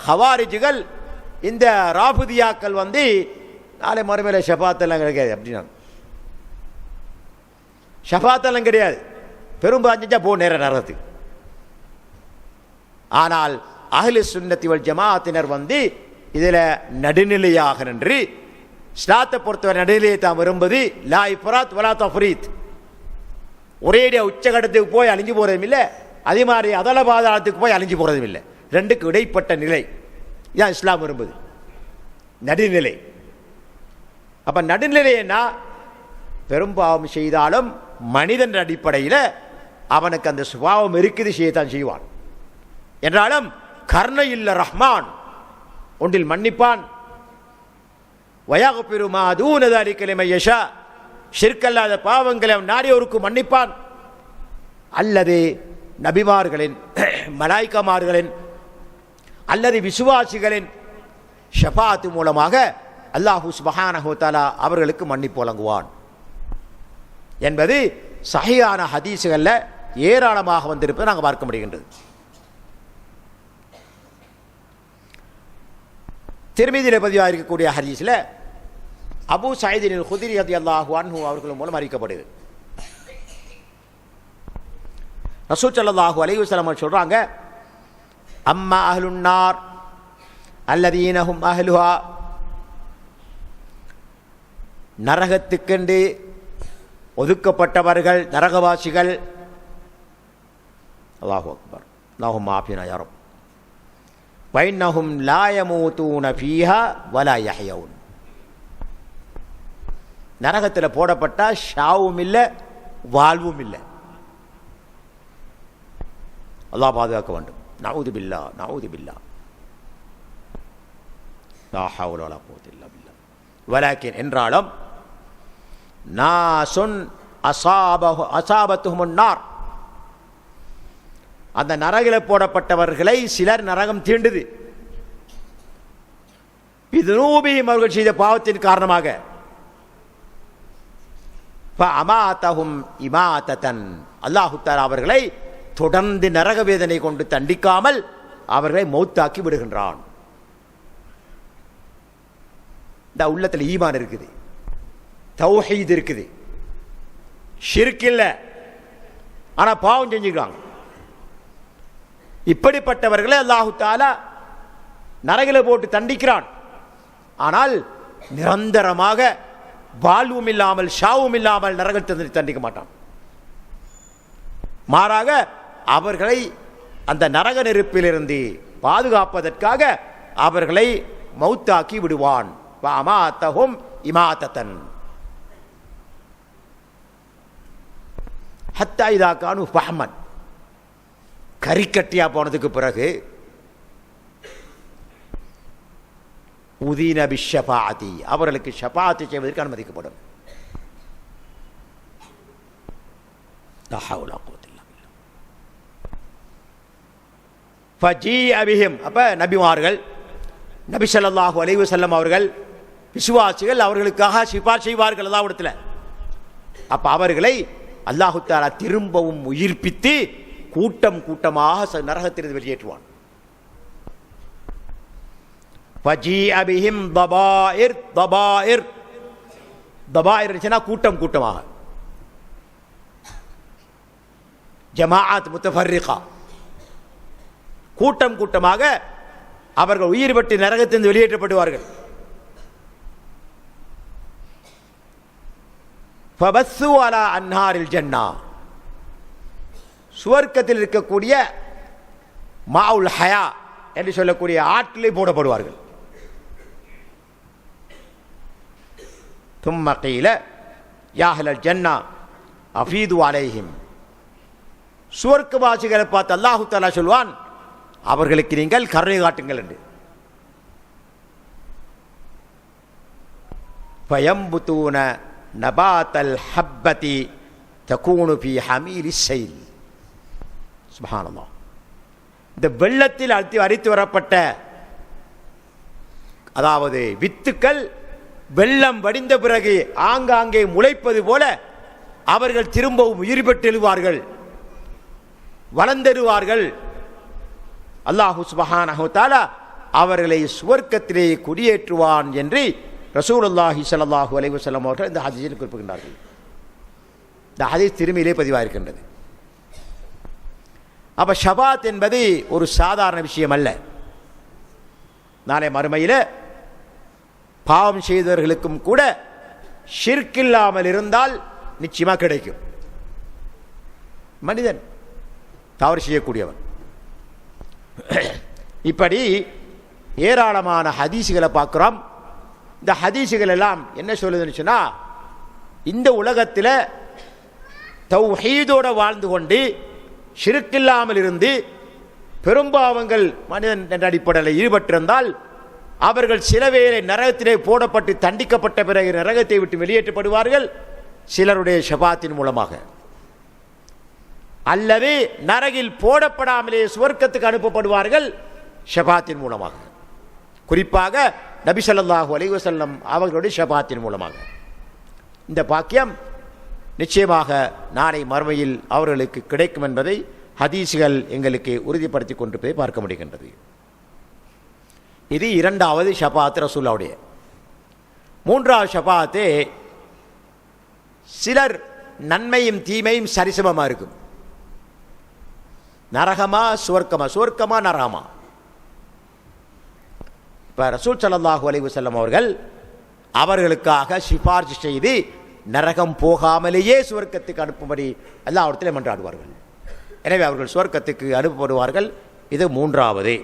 ஹவாரிஜுகள், இந்த ராஃபிதியாக்கள் நாளை மறுமையில் ஷஃபாத்தெல்லாம் கிடைக்காது அப்படின்னா, ஷஃபாத்தெல்லாம் கிடையாது, பெரும்பாஞ்சா போ நேர நரகத்துக்கு. ஆனால் அஹ்லு சுன்னத்தி வல் ஜமாஅத்தினர் இதில் நடுநிலையாக நின்று, இஸ்லாத்தை பொறுத்தவரை நடுநிலையை தான் விரும்புது. லா இஃப்ராத் வலா தஃப்ரீத், ஒரேடியா உச்சகட்டத்துக்கு போய் அழிஞ்சு போகிறதும் இல்லை, அதே மாதிரி அதல பாதாளத்துக்கு போய் அழிஞ்சு போகிறதும் இல்லை. ரெண்டுக்கு இடைப்பட்ட நிலை இதான் இஸ்லாம் விரும்புது, நடுநிலை. அப்போ நடுநிலைன்னா பெரும்பாவம் செய்தாலும் மனிதன் அடிப்படையில் அவனுக்கு அந்த சுபாவம் இருக்குது, செய்யத்தான் செய்வான். என்றாலும் கர்ணையுள்ள ரஹ்மான் ஒன்றில் மன்னிப்பான். வயக்ஃபிரு மா தூன ذلك லிமன் யஷா, ஷிர்கல்லாத பாவங்களை அவன் நாடியோருக்கு மன்னிப்பான். அல்லது நபிமார்களின், மலாய்க்கமார்களின் அல்லது விசுவாசிகளின் ஷஃபாஅத் மூலமாக அல்லாஹு சுப்ஹானஹு வ தஆலா அவர்களுக்கு மன்னிப்பு வழங்குவான் என்பது சஹீஹான ஹதீஸுகளில் ஏராளமாக வந்திருப்பதை நாங்கள் பார்க்க முடிகின்றது. திர்மிதியிலே பதிவாக இருக்கக்கூடிய ஹதீஸில் அபூ சயீத் அல் குத்ரி ரலியல்லாஹு அன்ஹு அவர்கள் மூலம் அறிவிக்கப்படுது. ரசூல் ஸல்லல்லாஹு அலைஹி வஸல்லம் சொல்றாங்க, அம்மா அஹ்லுன் நார் அல்லதீன ஹும் அஹ்லுஹா, நரகத்துக்கென்று ஒதுக்கப்பட்டவர்கள் நரகவாசிகள். அல்லாஹு அக்பர், அல்லாஹும்ம ஆஃபினா யா ரப். வைன்னஹும் லா யமூதூன ஃபீஹா வலா யஹ்யவுன். நரகத்தில் போடப்பட்டா ஷாவும் இல்லை வாழ்வும் இல்லை. அல்லாஹ் பாதுகாக்க வேண்டும். நஊது பில்லா, நஊது பில்லா. லா ஹவ்ல வலா குவத்த இல்லா பில்லாஹ். வலாக்கின் என்றாலும் நாசுன் அஸாபத்துஹுமுன் நார், அந்த நரகில் போடப்பட்டவர்களை சிலர் நரகம் தீண்டுது. பிதுனூபிஹிம், அவர்கள் செய்த பாவத்தின் காரணமாக. ஃபஅமாதஹும் இமாததன், அல்லாஹ் தஆலா அவர்களை தொடர்ந்து நரக வேதனை கொண்டு தண்டிக்காமல் அவர்களை மௌத்தாக்கி விடுகின்றான். இந்த உள்ளத்தில் ஈமான் இருக்குது, தௌஹீத் இருக்குது, ஷிர்க் இல்லை, ஆனால் பாவம் செஞ்சுக்கிறாங்க. இப்படிப்பட்டவர்களை அல்லாஹ் தஆலா நரகில் போட்டு தண்டிக்கிறான். ஆனால் நிரந்தரமாக வாழ்வும் இல்லாமல் ஷாவும் இல்லாமல் நரகத்தை தண்டிக்க மாட்டான். மாறாக அவர்களை அந்த நரக நெருப்பிலிருந்து பாதுகாப்பதற்காக அவர்களை மௌத்தாக்கி விடுவான். வஅமாதஹும் இமாததன் ஹத்தா இதா கானு ஃபஹ்மன், கரிக்கட்டியா போனதுக்கு பிறகு உதீன பிஷ்ஷஃபாஅத்தி, அவர்களுக்கு ஷஃபாஅத் செய்வதற்கு அனுமதிக்கப்படும். லா ஹவ்ல வலா குவத்த இல்லா பில்லாஹ். ஃபஜீஅ பிஹிம், அப்ப நபிமார்கள், நபி ஸல்லல்லாஹு அலைஹி வஸல்லம் அவர்கள், விசுவாசிகள் அவர்களுக்காக சிபாரிசு செய்வார்கள் அல்லாஹ்விடத்தில். அப்ப அவர்களை அல்லாஹ் தஆலா திரும்பவும் உயிர்ப்பித்து கூட்டம் கூட்டமாக நரகத்திலிருந்து வெளியேற்றுவான். ஃபஜீஅ பிஹிம் தபாயிர், தபாயிர், தபாயிர் கூட்டம் கூட்டமாக, ஜமாஅத் முத்தஃபர்ரிகா, கூட்டம் கூட்டமாக அவர்கள் உயிர் பெற்று நரகத்திலிருந்து வெளியேற்றப்படுவார்கள். ஃபபஸ்ஸு அலா அன்ஹாரில் ஜன்னா, சுவர்க்கத்தில் இருக்கக்கூடிய மாவுல் ஹயா என்று சொல்லக்கூடிய ஆற்றிலே போடப்படுவார்கள். தும்ம கீல யா அஹ்லல் ஜன்னா அஃபீது அலைஹிம், சுவர்க்கவாசிகளை பார்த்து அல்லாஹ் தஆலா சொல்வான், அவர்களுக்கு நீங்கள் கருணை காட்டுங்கள் என்று. ஃபயம்புதூன நபாத்தல் ஹப்பதி தகூனு ஃபீ ஹமீலிஸ் ஸைல். சுப்ஹானல்லாஹ். இந்த வெள்ளத்தில் அரித்து வரப்பட்ட, அதாவது வித்துக்கள் வெள்ளம் வடிந்த பிறகு ஆங்காங்கே முளைப்பது போல அவர்கள் திரும்பவும் உயிர் பெற்று எழுவார்கள், வளர்ந்தெழுவார்கள். அல்லாஹு சுப்ஹானஹு வ தஆலா அவர்களை சுவர்க்கத்திலே குடியேற்றுவான் என்று ரசூலுல்லாஹி ஸல்லல்லாஹு அலைஹி வஸல்லம் அவர்கள் இந்த ஹதீஸில் குறிப்பிடுகிறார்கள். இந்த ஹதீஸ் திருமியிலே பதிவாயிருக்கின்றது. அப்ப ஷஃபாத் என்பது ஒரு சாதாரண விஷயம் அல்ல. நாளை மறுமையில் பாவம் செய்தவர்களுக்கும் கூட ஷிர்க் இல்லாமல் இருந்தால் நிச்சயமாக கிடைக்கும். மனிதன் தவறு செய்யக்கூடியவன். இப்படி ஏராளமான ஹதீஸுகளை பார்க்கிறோம். இந்த ஹதீஸுகள் எல்லாம் என்ன சொல்லுதுன்னு சொன்னா, இந்த உலகத்தில் தௌஹீதோட வாழ்ந்து கொண்டு ஷிர்க் இல்லாமல் இருந்து பெரும்பாவங்கள் மனிதன் என்ற அடிப்படையில் ஈடுபட்டிருந்தால் அவர்கள் சில வேளை நரகத்திலே போடப்பட்டு தண்டிக்கப்பட்ட பிறகு நரகத்தை விட்டு வெளியேற்றப்படுவார்கள், சிலருடைய ஷஃபாத்தின் மூலமாக, அல்லது நரகில் போடப்படாமலே சுவர்க்கத்துக்கு அனுப்பப்படுவார்கள் ஷஃபாத்தின் மூலமாக. குறிப்பாக நபி ஸல்லல்லாஹு அலைஹி வஸல்லம் அவர்களுடைய ஷஃபாத்தின் மூலமாக. இந்த பாக்கியம் நிச்சயமாக நாளை மறுமையில் அவர்களுக்கு கிடைக்கும் என்பதை ஹதீஸ்கள் எங்களுக்கு உறுதிப்படுத்தி கொண்டிருப்பதை பார்க்க முடிகின்றது. இது இரண்டாவது ஷபாத் ரசூலுல்லாஹ்வுடைய. மூன்றாவது ஷபாத்தே சிலர் நன்மையும் தீமையும் சரிசமமாக இருக்கும். நரகமா சுவர்க்கமா, சுவர்க்கமா நரகமா. இப்போ ரசூல் ஸல்லல்லாஹு அலைஹி வஸல்லம் அவர்களுக்காக சிபார்சு செய்து நரகம் போகாமலேயே சுவர்க்கத்துக்கு அனுப்பும்படி அல்லாஹ்விடத்தில் மன்றாடுவார்கள். எனவே அவர்கள் சுவர்க்கத்துக்கு அனுப்பப்படுவார்கள். இது மூன்றாவது.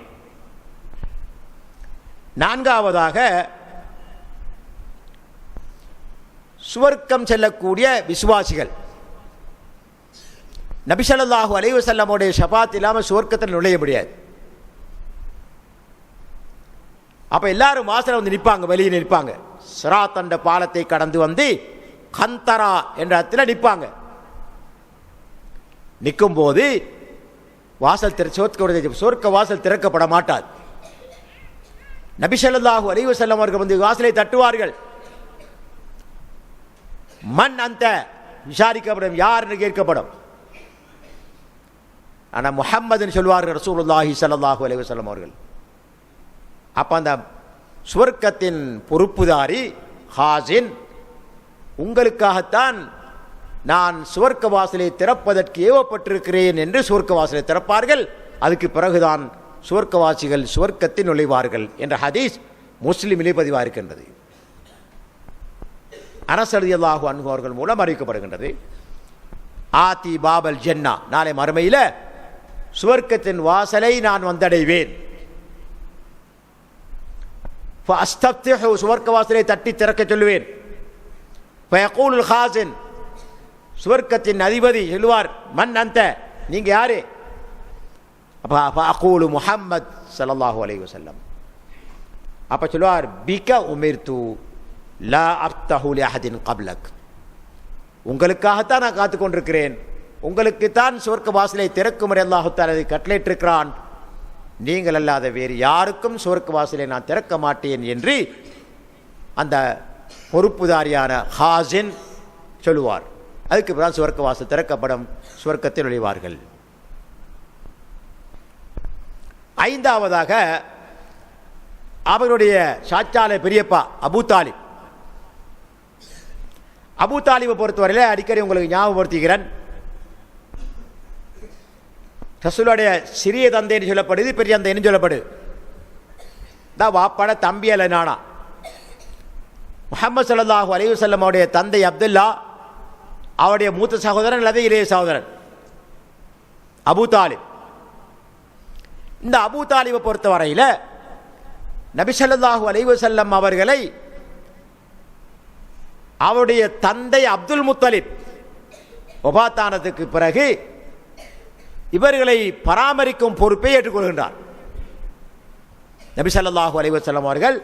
நான்காவதாக சுவர்க்கம் செல்லக்கூடிய விசுவாசிகள். நபி ஸல்லல்லாஹு அலைஹி வஸல்லமுடைய ஷபாத் இல்லாமல் சுவர்க்கத்தில் நுழைய முடியாது. அப்போ எல்லாரும் வாசலில் வந்து நிற்பாங்க, வெளியே நிற்பாங்க. சிராத் என்ற பாலத்தை கடந்து வந்து கந்தரா என்ற இடத்துல நிற்பாங்க. நிற்கும் போது வாசல் சொர்க்க வாசல் திறக்கப்பட மாட்டாது. நபி ஸல்லல்லாஹு அலைஹி வஸல்லம் அவர்கள் வந்து வாசலை தட்டுவார்கள். மன் அந்த விசாரிக்கப்படும், யாருன்னு கேட்கப்படும். ஆனால் முஹம்மதுன்னு சொல்வார்கள் ரசூலுல்லாஹி ஸல்லல்லாஹு அலைஹி வஸல்லம் அவர்கள். அப்போ அந்த சுவர்க்கத்தின் பொறுப்புதாரி ஹாசின், உங்களுக்காகத்தான் நான் சுவர்க்க வாசலை திறப்பதற்கு ஏவப்பட்டிருக்கிறேன் என்று சுவர்க்க வாசலை திறப்பார்கள். அதுக்கு பிறகுதான் சுவர்க்கவாசிகள் சுவர்க்கத்தில் நுழைவார்கள் என்ற ஹதீஸ் முஸ்லிமிலே பதிவாக இருக்கின்றது. அனஸ் ரலியல்லாஹு அன்ஹு அவர்கள் மூலம் அறிவிக்கப்படுகின்றது. ஆதி பாபல் ஜன்னா, நாளை மறுமையில் சுவர்க்கத்தின் வாசலை நான் வந்தடைவேன். சுவர்க்க வாசலை தட்டி திறக்க சொல்லுவேன். ஃபயகூலுல் ஹாசின், சுவர்க்கத்தின் அதிபதி சொல்லுவார், மன் அந்த, நீங்க யாரு? ஃபஅகூலு முஹம்மத் ஸல்லல்லாஹு அலைஹி வஸல்லம். அப்ப சொல்லுவார், பிக உமிர்து லா அஃப்தஹு லிஅஹதின் கப்லக், உங்களுக்காகத்தான் நான் காத்து கொண்டிருக்கிறேன், உங்களுக்குத்தான் சுவர்க்க வாசலை திறக்கும்படி அல்லாஹ் தஆலா கட்டளையிட்டிருக்கிறான், நீங்கள் அல்லாத வேறு யாருக்கும் சுவர்க்க வாசலை நான் திறக்க மாட்டேன் என்று அந்த பொறுப்புதாரியான ஹாசின் சொல்லுவார். அதுக்கு பிறகு சுவர்க்க வாசல் திறக்கப்படும், சுவர்க்கத்தில் நுழைவார்கள். ஐந்தாவதாக அவருடைய சாச்சாலை பெரியப்பா அபூ தாலிப். அபூ தாலிபை பொறுத்தவரையில் அடிக்கடி உங்களுக்கு ஞாபகப்படுத்துகிறேன். ரசூலுடைய சிறிய தந்தைன்னு சொல்லப்படுது, பெரிய தந்தைன்னு சொல்லப்படுது. தான் வாப்பாட தம்பி அல்ல நானா. முஹம்மது ஸல்லல்லாஹு அலைஹி வஸல்லம் அவருடைய தந்தை அப்துல்லா, அவருடைய மூத்த சகோதரன் அல்லது இளைய சகோதரன் அபூ தாலிப். இந்த அபூ தாலிபை பொறுத்தவரையில் நபி ஸல்லல்லாஹு அலைஹி வஸல்லம் அவர்களை அவருடைய தந்தை அப்துல் முத்தலிப் வஃபாத்தானதுக்கு பிறகு இவர்களை பராமரிக்கும் பொறுப்பை ஏற்றுக்கொள்கின்றார். நபி ஸல்லல்லாஹு அலைஹி வஸல்லம் அவர்கள்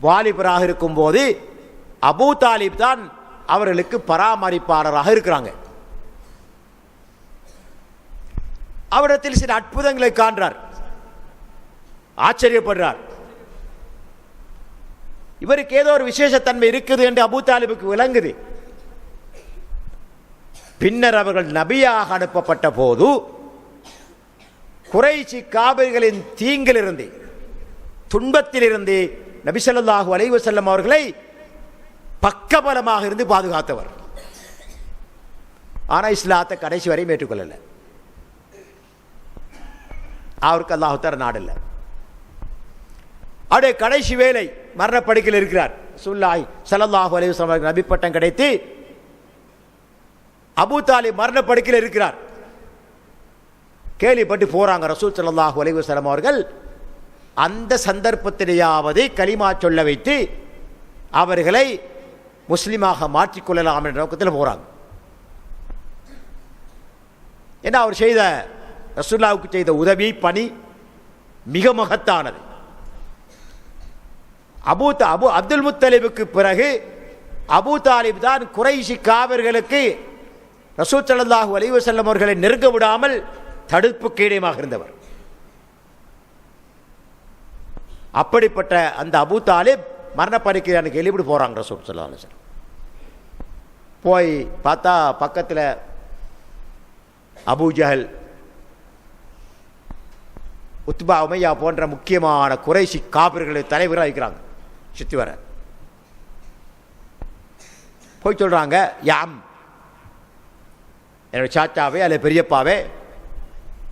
வாலிபராக இருக்கும் போது அபூ தாலிப் தான் அவர்களுக்கு பராமரிப்பாளராக இருக்கிறாங்க. அவரிடத்தில் சில அற்புதங்களை காண்றார், ஆச்சரியப்படுறார். இவருக்கு ஏதோ ஒரு விசேஷத்தன்மை இருக்குது என்று அபூ தாலிபுக்கு விளங்குது. பின்னர் அவர்கள் நபியாக அனுப்பப்பட்ட போது குறைஷி காபிர்களின் தீங்கிலிருந்து, துன்பத்திலிருந்து நபி ஸல்லல்லாஹு அலைஹி வஸல்லம் அவர்களை பக்கபலமாக இருந்து பாதுகாத்தவர். ஆனால் இஸ்லாத்தை கடைசி வரையும் ஏற்றுக்கொள்ளல. அவருக்கு அல்லாஹ் தஆலா நாடல்ல. அவருடைய கடைசி வேலை மரணப்படுக்கையில் இருக்கிறார். ரசூலுல்லாஹி ஸல்லல்லாஹு அலைஹி வஸல்லம் நபி பட்டம் கிடைத்து அபூ தாலிப் மரணப்படுக்கையில் இருக்கிறார். கேள்விப்பட்டு போறாங்க ரசூல் ஸல்லல்லாஹு அலைஹி வஸல்லம் அவர்கள் அந்த சந்தர்ப்பத்திலேயாவது கலிமா சொல்ல வைத்து அவர்களை முஸ்லிமாக மாற்றிக்கொள்ளலாம் என்ற நோக்கத்தில் போறாங்க. ஏன்னா அவர் செய்த ரசூலுல்லாஹ்வுக்கு செய்த உதவி பணி மிக மகத்தானது. அப்துல் முத்தலிபுக்கு பிறகு அபூ தாலிப் தான் குறைஷி காவிர்களுக்கு ரசூல் ஸல்லல்லாஹு அலைஹி வஸல்லம் அவர்களை நெருங்க விடாமல் தடுப்பு கீழமாக இருந்தவர். அப்படிப்பட்ட அந்த அபூ தாலிப் மரணப்படுக்கையான கேள்விப்பட்டு போறாங்க ரசூல் ஸல்லல்லாஹு அலைஹி வஸல்லம். போய் பார்த்தா பக்கத்தில் அபூஜஹல், உத்பா, உமையா போன்ற முக்கியமான குறைஷி காபிர்களுடைய தலைவர்களாக இருக்கிறாங்க. சுற்றி வர போய் சொல்கிறாங்க, யாம் என்னோட சாச்சாவே அல்ல பெரியப்பாவே,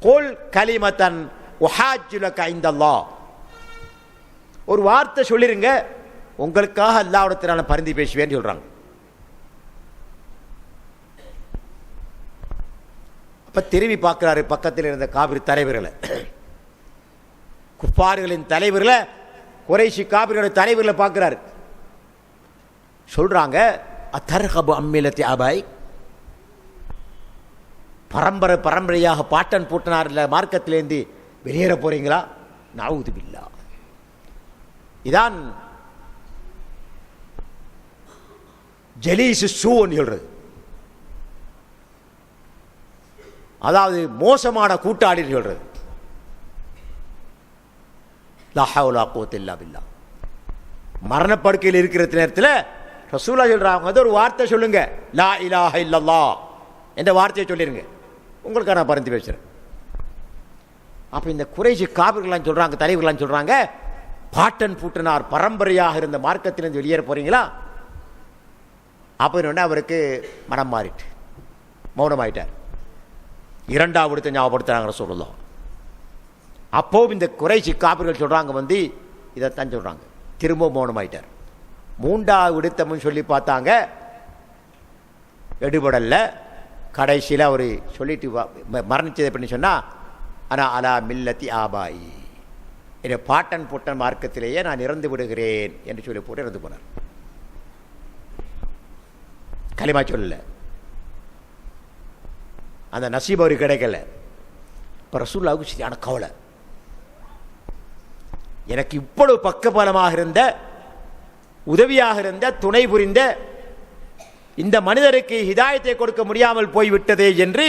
கோல் கலிமத்தன் உஹாஜுலக இந்தல்லாஹ், ஒரு வார்த்தை சொல்லிருங்க, உங்களுக்காக அல்லாஹ்விடத்தில் நான் பரிந்து பேசுவேன்னு சொல்கிறாங்க. அப்போ திரும்பி பார்க்குறாரு பக்கத்தில் இருந்த காபிர் தலைவர்களை, குப்பார்களின் தலைவர்களை, குறைஷி காபிர்களுடைய தலைவர்களை பார்க்குறாரு. சொல்கிறாங்க, அத்தர்ஹபு அம்மிலத்தி அபாய், பரம்பரையாக பாட்டன் பூட்டனார் மார்க்கத்திலேருந்து வெளியேற போறீங்களா? நஊது பில்லா. இதான் ஜலீசு சூன்னு சொல்றது, அதாவது மோசமான கூட்டாளி சொல்றது. லா ஹவ்ல குவத்த இல்லா பில்லா. மரணப்படுக்கையில் இருக்கிற நேரத்தில் ரசூலா சொல்றாங்க, ஒரு வார்த்தை சொல்லுங்க, லா இலாஹ இல்லல்லாஹ் என்ற வார்த்தையை சொல்லிருங்க, உங்களுக்காக நான் பரிந்து பேசுறேன். அப்ப இந்த குறைஷி காபிர்களாம் சொல்றாங்க, தலைவர்களாம் சொல்றாங்க, பாட்டன் பூட்டனார் பரம்பரையாக இருந்த மார்க்கத்திலிருந்து வெளியேற போறீங்களா? அப்படின்னு அவருக்கு மனம் மாறிட்டு மௌனமாயிட்டார். இரண்டாவது விடுத்த ஞாபகப்படுத்துறாங்க ரசூலுல்லாஹ். அப்போ இந்த குறைஷி காபிர்கள் சொல்றாங்க, இதைத்தான் சொல்றாங்க. திரும்ப மௌனமாயிட்டார். மூன்றாவது விடுத்தம்னு சொல்லி பார்த்தாங்க, எடுபடல்ல. கடைசியில் அவர் சொல்லிட்டு மரணிச்சது எப்படின்னு சொன்னால், ஆனால் அலா மில்லத்தி ஆபாயி, என்னை பாட்டன் பூட்டன் மார்க்கத்திலேயே நான் இறந்து விடுகிறேன் என்று சொல்லி போட்டு இறந்து போனார். களிமா சொல்லல, அந்த நசீப் அவருக்கு கிடைக்கல. இப்போ ரசூலுல்லாஹ்வுக்கு சரியான கவலை. எனக்கு இவ்வளவு பக்கபலமாக இருந்த, உதவியாக இருந்த, துணை புரிந்த இந்த மனிதருக்கு ஹிதாயத்தை கொடுக்க முடியாமல் போய்விட்டதே என்று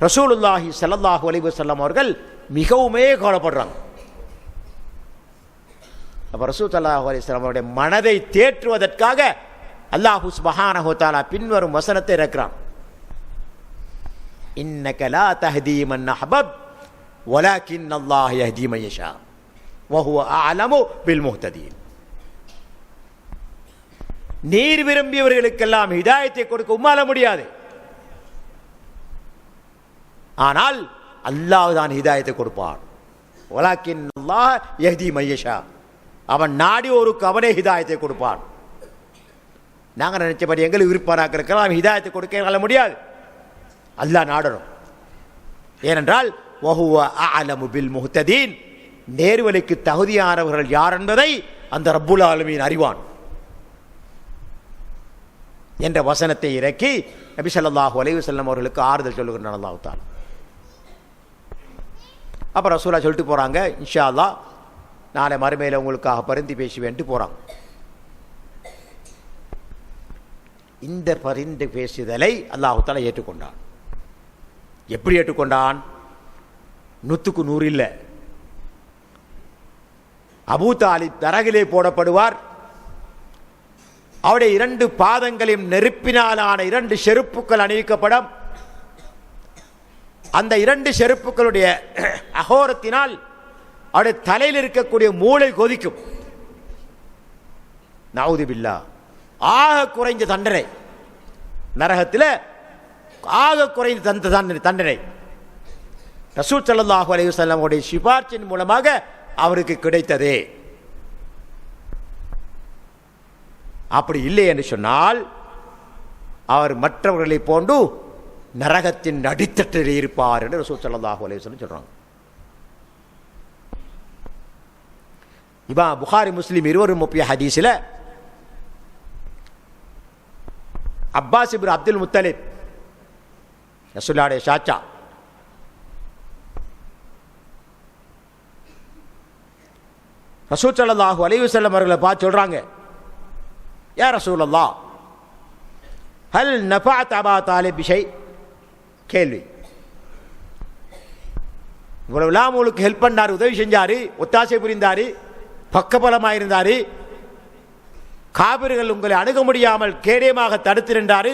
ரசூலுல்லாஹி ஸல்லல்லாஹு அலைஹி வஸல்லம் அவர்கள் மிகவுமே கவலைப்படுறாங்க. அப்போ ரசூல் ஸல்லல்லாஹு அலைஹி வஸல்லம் அவருடைய மனதை தேற்றுவதற்காக அல்லாஹ் சுப்ஹானஹு வ தஆலா பின்வரும் வசனத்தை இறக்குறான். இன்னக லா தஹ்தி மன் அஹ்பப் வலாக்கின் அல்லாஹ் யஹ்தி மன் யஷா வ ஹுவ அஅலமு பில் முஹ்ததீன். நீர் விரும்பியவர்களுக்கெல்லாம் ஹிதாயத்தை கொடுக்க உம்மால முடியாது, ஆனால் அல்லாஹ் தான் ஹிதாயத்தை கொடுப்பான். வலாக்கின் அல்லாஹ் யஹ்தி மன் யஷா, அவன் நாடி ஒருக்கு அவனே ஹிதாயத்தை கொடுப்பான். நாங்கள் நினைச்சபடி எங்களுக்கு விருப்பாராக்கிறதுக்கெல்லாம் ஹிதாயத்தை கொடுக்க முடியாது, அல்லாஹ் நாடணும். ஏனென்றால் வஹுவ அஅலமு பில் முஹ்ததீன், நேர்வழிக்கு தகுதியானவர்கள் யார் என்பதை அந்த ரப்புல் ஆலமீன் அறிவான் என்ற வசனத்தை இறக்கி நபி ஸல்லல்லாஹு அலைஹி வஸல்லம் அவர்களுக்கு ஆறுதல் சொல்லுகிறான் அல்லாஹ் தஆலா. அப்போ ரசூலா சொல்லிட்டு போகிறாங்க, இன்ஷா அல்லாஹ் நாளை மறுமையில் உங்களுக்காக பரிந்து பேசுவேன்ட்டு போகிறாங்க. இந்த பரிந்து பேசுதலை அல்லாஹ் தஆலா ஏற்றுக்கொண்டான். எப்படி ஏற்றுக்கொண்டான்? 100க்கு 100 இல்லை. அபூ தாலிப் தரகிலே போடப்படுவார். அவருடைய 2 பாதங்களையும் நெருப்பினாலான 2 செருப்புக்கள் அணிவிக்கப்படும். அந்த 2 செருப்புக்களுடைய அகோரத்தினால் அவருடைய தலையில் இருக்கக்கூடிய மூளை கொதிக்கும். நஊது பில்லா. ஆக குறைந்த தண்டனை நரகத்தில், ஆக குறைந்த தண்டனை ரசூல் ஸல்லல்லாஹு அலைஹி வஸல்லம் உடைய சிபார்ச்சின் மூலமாக அவருக்கு கிடைத்ததே. அப்படி இல்லை என்று சொன்னால் அவர் மற்றவர்களை போன்று நரகத்தின் அடித்தட்டில் இருப்பார் என்று ரசூல் ஸல்லல்லாஹு அலைஹி வஸல்லம் சொல்றாங்க. இமாம் புகாரி முஸ்லிம் இருவரும் முப்பிய ஹதீஸில் அப்பாஸ் இப்னு அப்துல் முத்தலிப் ரசூலுல்லாஹ்வுடைய சாச்சா, ரசூல் ஸல்லல்லாஹு அலைஹி வஸல்லம் அவர்களை பார்த்து சொல்றாங்க, யா ரசூலல்லாஹ் ஹல் நஃபஅத் அபா தாலிப் பிஷை. கேள்வி, இவ்வளவுலாம் உங்களுக்கு ஹெல்ப் பண்ணார், உதவி செஞ்சாரு, ஒத்தாசை புரிந்தாரு, பக்கபலமாக இருந்தாரு, காபிர்கள் உங்களை அணுக முடியாமல் கேடயமாக தடுத்து நின்றாரு,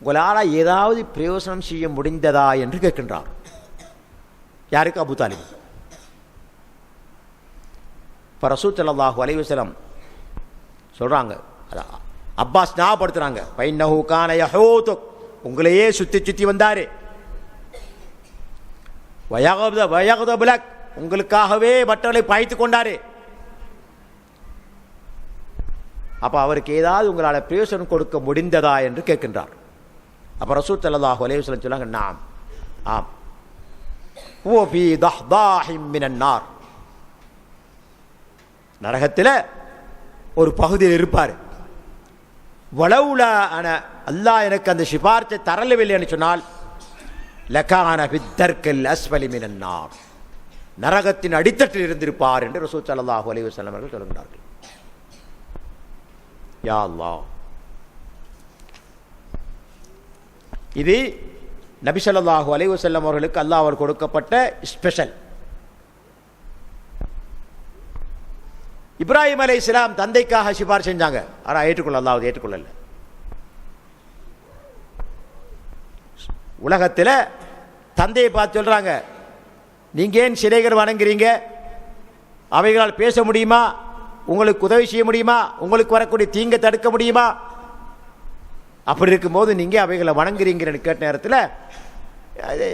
உங்களால் ஏதாவது பிரயோசனம் செய்ய முடிந்ததா என்று கேட்கின்றார். யாருக்கு? அபூ தாலிப். இப்போ ரசூல் ஸல்லல்லாஹு அலைஹி வஸல்லம் சொல்கிறாங்க, அப்பாஸ் ஞாபகப்படுத்துகிறாங்க, பைன்னஹு கான யஹூதுக், உங்களையே சுற்றி சுற்றி வந்தார், வயக்தபுலக், உங்களுக்காகவே மற்றவர்களை பாய்த்து கொண்டார். அப்போ அவருக்கு ஏதாவது உங்களால் பிரயோசனம் கொடுக்க முடிந்ததா என்று கேட்கின்றார். அப்போ ரசூல் ஸல்லல்லாஹு அலைஹி வஸல்லம் சொன்னாங்க, நாம், ஆம், ஓ ஃபீ தஹ்தாஹிம் மினன் நார், நரகத்தில் ஒரு பகுதியில் இருப்பார். வலவுலா அன, அல்லாஹ் எனக்கு அந்த சிபார்த்தை தரலவில்லைன்னு சொன்னால், லகான பித்தர்கல் அஸ்வலி மினன் நார், நரகத்தின் அடித்தட்டில் இருந்திருப்பார் என்று ரசூல் ஸல்லல்லாஹு அலைஹி வஸல்லம் அவர்கள் சொல்கிறார்கள். யா அல்லாஹ், இது நபி ஸல்லல்லாஹு அலைஹி வஸல்லம் அவர்களுக்கு அல்லாஹ் அவர் கொடுக்கப்பட்ட ஸ்பெஷல். இப்ராஹிம் அலைஹிஸ்ஸலாம் தந்தைக்காக சிபார் செஞ்சாங்க, ஆனால் அல்லாஹ் ஏற்றுக்கொள்ளல. உலகத்தில் தந்தையை பார்த்து சொல்றாங்க, நீங்க ஏன் சிலைகள் வணங்குறீங்க? அவைகளால் பேச முடியுமா? உங்களுக்கு உதவி செய்ய முடியுமா? உங்களுக்கு வரக்கூடிய தீங்கை தடுக்க முடியுமா? அப்படி இருக்கும்போது நீங்க அவைகளை வணங்குறீங்கன்னு கேட்ட நேரத்தில், அது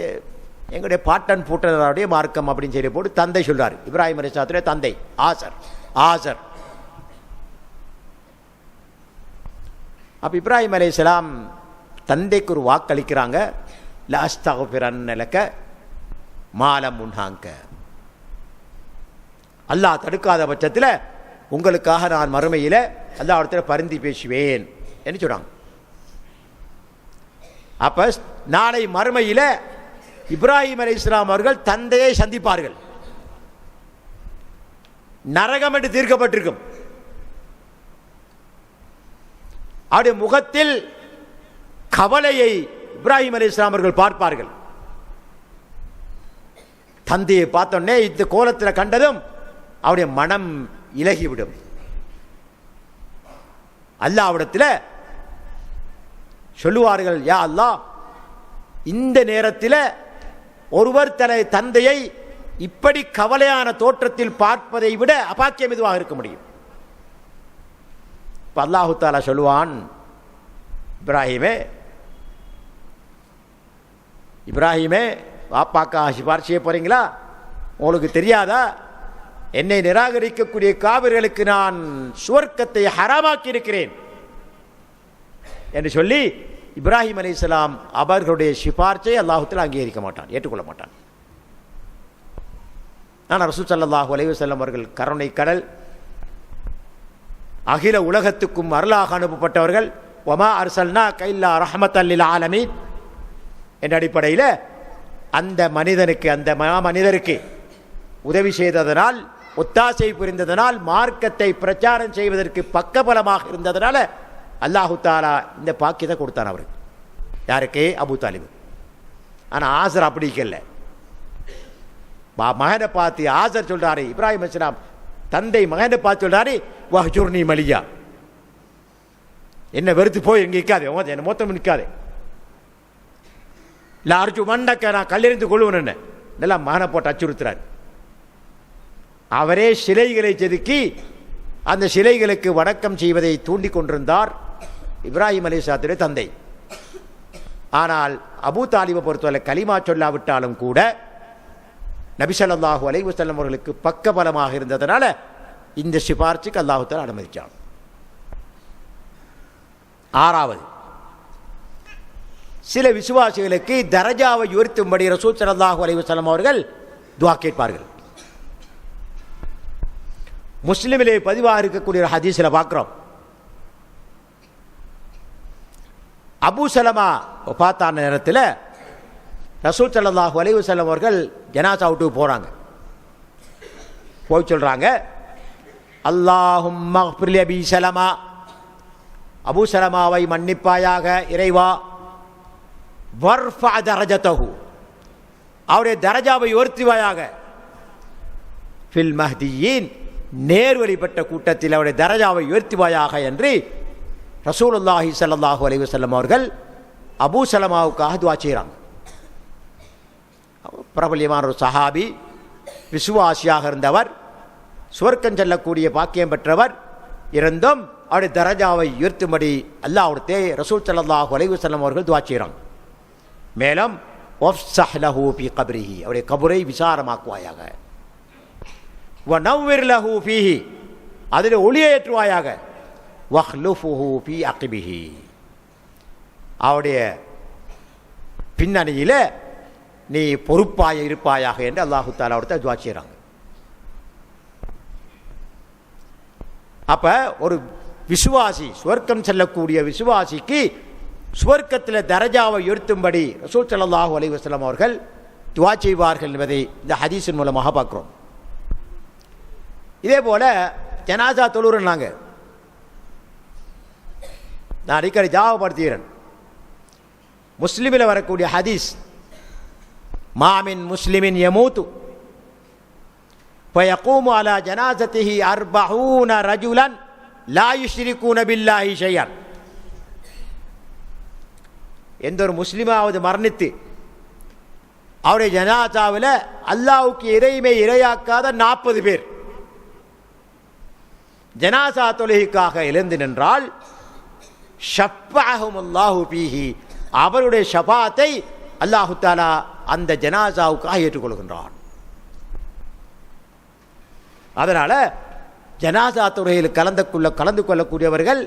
எங்களுடைய பாட்டன் பூட்டனுடைய மார்க்கம் அப்படின்னு சொல்லி போட்டு தந்தை சொல்றாரு. இப்ராஹிம் அலைஹிஸ்ஸலாத்துடைய தந்தை ஆசர். அப்ப இப்ராஹிம் அலைஹிஸ்ஸலாம் தந்தைக்கு ஒரு வாக்களிக்கிறாங்க, லஅஸ்தக்ஃபிரன்ன லக மா லம் உன்ஹாங்க, அல்லாஹ் தடுக்காத பட்சத்தில் உங்களுக்காக நான் மறுமையில் அல்லாஹ்விடத்தில் பரிந்து பேசுவேன் என்று சொல்றாங்க. அப்ப நாளை மறுமையில் இப்ராஹிம் அலைஹிஸ்ஸலாம் அவர்கள் தந்தையை சந்திப்பார்கள். நரகம் என்று தீர்க்கப்பட்டிருக்கும். அவருடைய முகத்தில் கவலையை இப்ராஹிம் அலைஹிஸ்ஸலாம் அவர்கள் பார்ப்பார்கள். தந்தையை பார்த்தோன்னே இந்த கோலத்தில் கண்டதும் அவருடைய மனம் இலகிவிடும். அல்லாஹ்விடத்தில் சொல்லுவார்கள், யா அல்லாஹ், இந்த நேரத்தில் ஒருவர் தந்தையை இப்படி கவலையான தோற்றத்தில் பார்ப்பதை விட அபாக்கியம் எதுவாக இருக்க முடியும்? இப்ப அல்லாஹு தஆலா சொல்லுவான், இப்ராஹிமே வாப்பாக்காக சிபார் செய்ய போறீங்களா? உங்களுக்கு தெரியாதா, என்னை நிராகரிக்கக்கூடிய காவிர்களுக்கு நான் சுவர்க்கத்தை ஹராமாக்கி இருக்கிறேன் என்று சொல்லி இப்ராஹிம் அலைஹிஸ்ஸலாம் அவர்களுடைய சிபார்ச்சை அல்லாஹ் தஆலா அங்கீகரிக்க மாட்டான், ஏற்றுக்கொள்ள மாட்டான். ஆனால் ரசூல் ஸல்லல்லாஹு அலைஹி வஸல்லம் அவர்கள் கருணை கடல், அகில உலகத்துக்கும் அருளாக அனுப்பப்பட்டவர்கள், வமா அர்சல்னாக இல்லா ரஹ்மத்தல் லில் ஆலமீன் என்ற அடிப்படையில் அந்த மனிதனுக்கு, அந்த மனிதருக்கு உதவி செய்ததனால், ஒத்தாசை புரிந்ததனால், மார்க்கத்தை பிரச்சாரம் செய்வதற்கு பக்கபலமாக இருந்ததனால அல்லாஹு தஆலா இந்த பாக்கியத்தை கொடுத்தான் அவருக்கு. யாருக்கு? அபூ தாலிப். ஆனால் ஆசர் அப்படி இருக்கல. மகனை பார்த்து ஆசர் சொல்றாரு, இப்ராஹிம் அலைஹிஸ்ஸலாம் தந்தை மகனை பார்த்து சொல்றாரு, வஹ்ஜுர்னி மலியா, என்ன வெறுத்து போய் எங்க நிற்காது, என்ன மொத்தம் நிற்காது, இல்லை அர்ஜு மண்டக்க நான் கல்லெறிந்து கொள்ளுவேன் என்ன நல்லா மகனை போட்டு அச்சுறுத்துறாரு. அவரே சிலைகளை செதுக்கி அந்த சிலைகளுக்கு வணக்கம் செய்வதை தூண்டி கொண்டிருந்தார் இப்ராஹிம் அலைஹிஸ்ஸலாத்துடைய தந்தை. ஆனால் அபூ தாலிபை பொறுத்தவரை கலிமா சொல்லாவிட்டாலும் கூட நபி ஸல்லல்லாஹு அலைஹி வஸல்லம் அவர்களுக்கு பக்கபலமாக இருந்ததனால இந்த சிபார்ச்சுக்கு அல்லாஹ் தஆலா அனுமதிச்சான். ஆறாவது, சில விசுவாசிகளுக்கு தரஜாவை உயர்த்தும்படி ரசூல் ஸல்லல்லாஹு அலைஹி வஸல்லம் அவர்கள் துஆ கேட்பார்கள். முஸ்லிமிலே பதிவாக இருக்கக்கூடிய ஒரு ஹதீஸில் பார்க்கிறோம், அபூ சலமா வஃபாத்தான நேரத்தில் ரசூல் ஸல்லல்லாஹு அலைஹி வஸல்லம் அவர்கள் ஜனாஸா விட்டு போகிறாங்க. போய் சொல்கிறாங்க, அல்லாஹும்ம ஃபிர் லி அபீ சலமா, அபூ சலமாவை மன்னிப்பாயாக இறைவா, வர்ஃபஅ தரஜதஹு, அவருடைய தரஜாவை உயர்த்துவாயாக, ஃபில் மஹ்தியீன், நேர்வழிப்பட்ட கூட்டத்தில் அவருடைய தரஜாவை உயர்த்துவாயாக என்று ரசூலுல்லாஹி ஸல்லல்லாஹு அலைஹி வஸல்லம் அவர்கள் அபூ சலமாவுக்காக துவா செய்கிறாங்க. பிரபல்யமான ஒரு சஹாபி, விசுவாசியாக இருந்தவர், சுவர்க்கம் செல்லக்கூடிய பாக்கியம் பெற்றவர், இருந்தும் அவருடைய தரஜாவை உயர்த்தும்படி அல்லாஹ்வுடைய ரசூல் ஸல்லல்லாஹு அலைஹி வஸல்லம் அவர்கள் துஆ செய்றாங்க. மேலும் வஃப்ஸஹ் லஹு ஃபீ கப்ரிஹி, அவருடைய கபரை விசாரமாக்குவாயாக. வனவ்விர் லஹு ஃபீஹி, அதில் ஒளியேற்றுவாயாக. வஹ்லுஃபுஹு ஃபீ அக்பிஹி, அவருடைய பின்னணியில் நீ பொறுப்பாக இருப்பாயாக என்று அல்லாஹு தஆலா அவர்கிட்ட துஆ செய்றாங்க. அப்ப ஒரு விசுவாசி, சுவர்க்கம் செல்லக்கூடிய விசுவாசிக்கு சுவர்க்கத்தில் தரஜாவை உயர்த்தும்படி ரசூல் ஸல்லல்லாஹு அலைஹி வஸல்லம் அவர்கள் துஆ செய்வார்கள் என்பதை இந்த ஹதீஸின் மூலமாக பார்க்கிறோம். இதே போல ஜனாசா தொழுறோம். நான் அடிக்கடி ஜாபப்படுத்துகிறேன். முஸ்லிமில் வரக்கூடிய ஹதீஸ், மாமின் முஸ்லிமின் யமூத்து فيقوم على جنازته 40 رجلا لا يشركون بالله شيئا. எந்த ஒரு முஸ்லிமாவது மரணித்து அவருடைய ஜனாசாவில் அல்லாஹ்வுக்கு இரையாக்காத 40 பேர் ஜனாசா தொழுகைக்காக எழுந்து நின்றால் ஷஃபஅஹுமுல்லாஹு ஃபீஹி, அவருடைய ஷஃபாத்தை அல்லாஹு தஆலா அந்த ஜனாசாவுக்காக ஏற்றுக்கொள்கின்றான். அதனால ஜனாசா தொழுகையில் கலந்து கொள்ளக்கூடியவர்கள்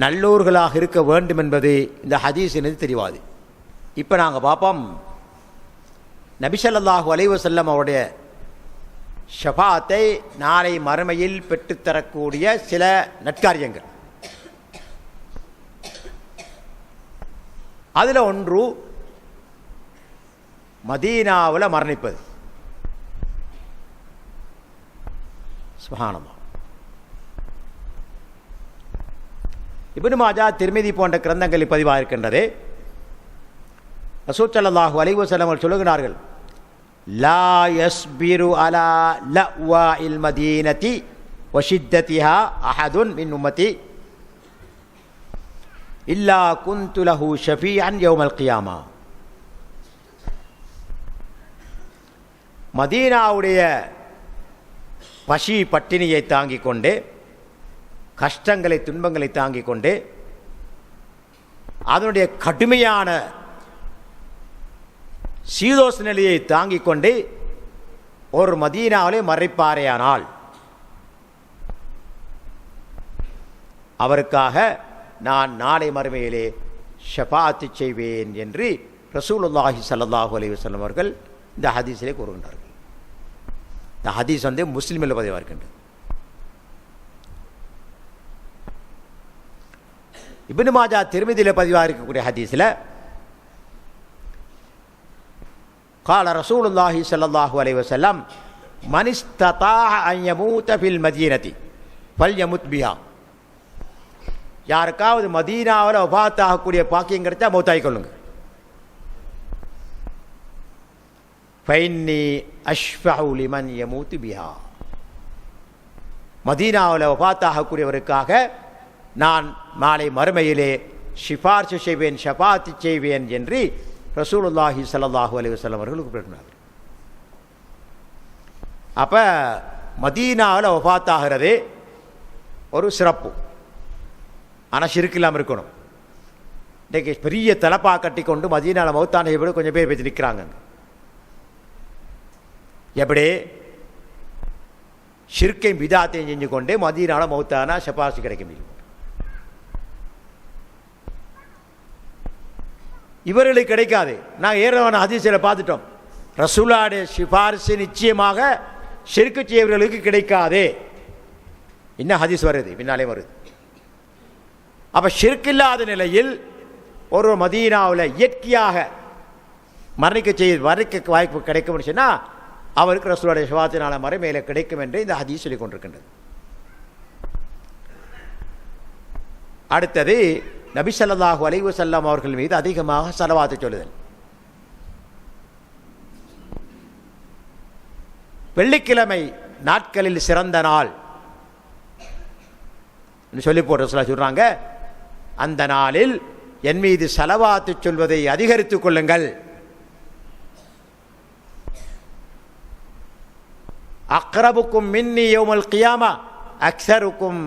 நல்லோர்களாக இருக்க வேண்டும் என்பது இந்த ஹதீஸினது தெரிவாது. இப்போ நாங்கள் பார்ப்போம், நபி ஸல்லல்லாஹு அலைஹி வஸல்லம் அவருடைய ஷஃபாத்தை நாளை மறுமையில் பெற்றுத்தரக்கூடிய சில நற்காரியங்கள். அதில் ஒன்று மதீனாவில் மரணிப்பது. சுப்ஹானல்லாஹ். இப்னு மாஜா, திர்மிதி போன்ற கிரந்தங்களில் பதிவாக இருக்கின்றது. ரசூல் ஸல்லல்லாஹு அலைஹி வஸல்லம் அவர்கள் சொல்லுகிறார்கள், லா யஸ்பிரு அலா லவாஇல் மதீனதி வஷித்ததிஹா அஹதுன் மின் உம்மதி இல்லா குன்து லஹு ஷஃபீஅன் யௌமல் கியாமா. மதீனாவுடைய பசி பட்டினியை தாங்கிக் கொண்டு, கஷ்டங்களை துன்பங்களை தாங்கிக் கொண்டு, அதனுடைய கடுமையான சீதோஷ நிலையை தாங்கிக் கொண்டு ஒரு மதீனாவிலே மறைப்பாரேயானால் அவருக்காக நான் நாளை மறுமையிலே ஷஃபாஅத் செய்வேன் என்று ரசூலுல்லாஹி ஸல்லல்லாஹு அலைஹி வஸல்லம் அவர்கள் இந்த ஹதீஸிலே கூறுகின்றார்கள். இந்த ஹதீஸ் முஸ்லிமில் பதிவாக இருக்கின்றது. இப்னு மாஜா, திர்மிதியில் பதிவாக இருக்கக்கூடிய ஹதீஸில் قال رسول الله صلى الله عليه وسلم من استطاع أن يموت في المدينة فليمت بها. யாருக்காவது மதீனாவில் வஃபாத் ஆகக்கூடிய பாக்கியம் கிடைச்சா மௌத்தாய் கொள்ளுங்க. ஃபைன்னி அஷ்ஃபஉ லிமன் யமூத் பிஹா. மதீனாவில் வஃபாத் ஆகக்கூடியவருக்காக நான் நாளை மறுமையிலே சிபார்சு செய்வேன், ஷஃபாஅத் செய்வேன் என்று ரசூலுல்லாஹி ஸல்லல்லாஹு அலைஹி வஸல்லம் அவர்கள் குறிப்பிட்டார்கள். அப்ப மதீனாவில் வஃபாத் ஆகிறது ஒரு சிறப்பு. ஆனால் ஷிர்க் இல்லாமல் இருக்கணும். இன்றைக்கு பெரிய தலப்பா கட்டி கொண்டு மதீனாவில் மௌத்தான எப்படி கொஞ்சம் பேர் பேசி நிற்கிறாங்க. எப்படி ஷிர்க்கையும் பிதாத்தையும் செஞ்சு கொண்டு மதீனாவில் மௌத்தானா ஷஃபாஅத் கிடைக்க முடியும். இவர்களுக்கு கிடைக்காது. நாங்கள் ஏறவான ஹதீஸில் பார்த்துட்டோம், ரசூலுல்லாஹ்வுடைய சிபாரிசு நிச்சயமாக ஷிர்க் செய்யவர்களுக்கு கிடைக்காதே. இன்னும் ஹதீஸ் வருது, பின்னாலே வருது. அப்போ ஷிர்க் இல்லாத நிலையில் ஒரு மதீனாவில் இயற்கையாக மரணிக்க வாய்ப்பு கிடைக்கும்னு சொன்னால் அவருக்கு ரசூலுல்லாஹ்வுடைய ஷஃபாஅத்தினால மறுமையிலே கிடைக்கும் என்று இந்த ஹதீஸ் சொல்லிக் கொண்டிருக்கின்றது. அடுத்தது நபி ஸல்லல்லாஹு அலைஹி வஸல்லம் அவர்கள் மீது அதிகமாக ஸலவாத் சொல்லுதல். வெள்ளிக்கிழமை நாட்களில் சிறந்த நாள் சொல்லி போட்டு சொல்றாங்க. அந்த நாளில் என் மீது ஸலவாத்து சொல்வதை அதிகரித்துக் கொள்ளுங்கள். அக்ரபுக்கும் மின்னி யௌமல் கியாமா அக்ஸருக்கும்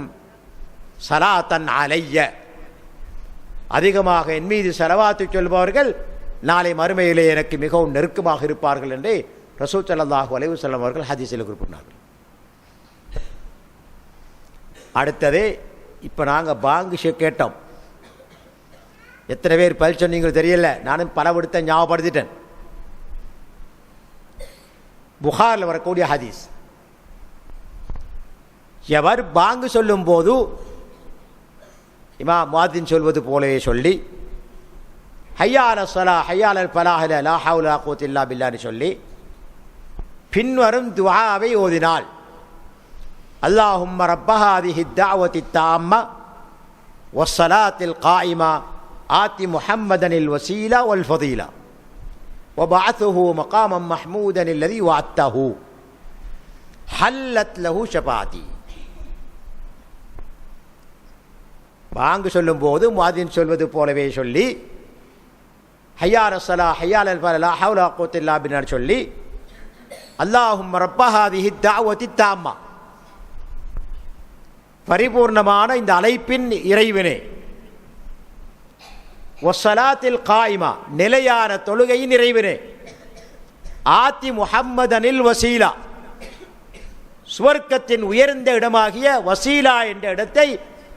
ஸலாத்தன் அலைய. அதிகமாக என் மீது ஸலவாத்து சொல்பவர்கள் நாளை மறுமையிலே எனக்கு மிகவும் நெருக்கமாக இருப்பார்கள் என்று ரசூல் ஸல்லல்லாஹு அலைஹி வஸல்லம் அவர்கள் ஹதீஸில் குறிப்பிட்டார்கள். அடுத்தது இப்போ நாங்கள் பாங்கு கேட்டோம். எத்தனை பேர் பதில் சொன்னீங்க தெரியல, நானும் பல விடுத்த ஞாபகப்படுத்திட்டேன். புகாரில் வரக்கூடிய ஹதீஸ், எவர் பாங்கு சொல்லும் போது இமாம் முஅத்தின் சொல்வது போலவே சொல்லி ஹய்யா அலஸ் ஸலாஹ் ஹய்யா அலல் ஃபலாஹ் லா ஹவ்ல வலா குவத்த இல்லா பில்லாஹ்னு சொல்லி பின்வரும் துஆவை ஓதினால், அல்லாஹும்ம ரப்ப ஹாதிஹி தஅவத்தி தாம்ம வஸ்ஸலாத்தில் காயிமா ஆத்தி முஹம்மதனில் வசீலா வல் ஃபதீலா வபஅத்ஹு மகாமம் மஹ்மூதன் அல்லதி வஅத்தஹு ஹல்லத் லஹு ஷஃபாஅத்தி. பாங்கு சொல்லும் போது முஅத்தின் சொல்வது போலவே சொல்லி ஹய்யா அலஸ் ஸலாஹ் ஹய்யா அலல் ஃபலாஹ் லா ஹவ்ல வலா குவத்த இல்லா பில்லாஹ் சொல்லி அல்லாஹும்ம ரப்ப ஹாதிஹி தஅவத்தி தாம்மா, பரிபூர்ணமான இந்த அழைப்பின் இறைவனே, வஸ்ஸலாத்தில் காயிமா நிலையான தொழுகையின் இறைவனே, ஆத்தி முஹம்மதனில் வசீலா சுவர்க்கத்தின் உயர்ந்த இடமாகிய வசீலா என்ற இடத்தை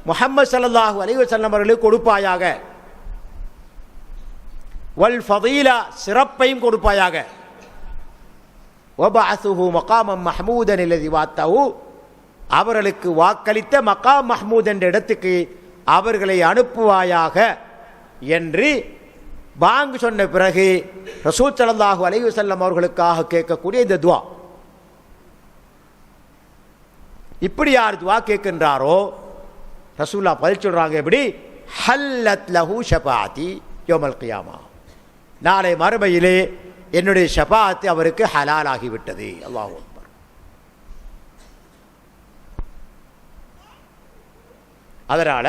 முஹம்மது ஸல்லல்லாஹு அலைஹி வஸல்லம் அவர்களுக்கு கொடுப்பாயாக, வல் ஃபதீலா சிறப்பையும் கொடுப்பாயாக, வபஅத்ஹு மகாமம் மஹ்மூதன் அல்லதி வஅத்தஹு அவர்களுக்கு வாக்களித்த மகாம் மஹ்மூத் என்ற இடத்துக்கு அவர்களை அனுப்புவாயாக என்று பாங்கு சொன்ன பிறகு ரசூல் ஸல்லல்லாஹு அலைஹி வஸல்லம் அவர்களுக்காக கேட்கக்கூடிய இந்த துஆ. இப்படி யார் துஆ கேட்கின்றாரோ ரசூலுல்லாஹ் பதில் சொல்றாங்க, எப்படி? ஹல்லத் லஹு ஷஃபாஅத்தி யௌமல் கியாமா, நாளை மறுமையிலே என்னுடைய ஷஃபாஅத் அவருக்கு ஹலால் ஆகிவிட்டது. அல்லாஹ் அக்பர். அதனால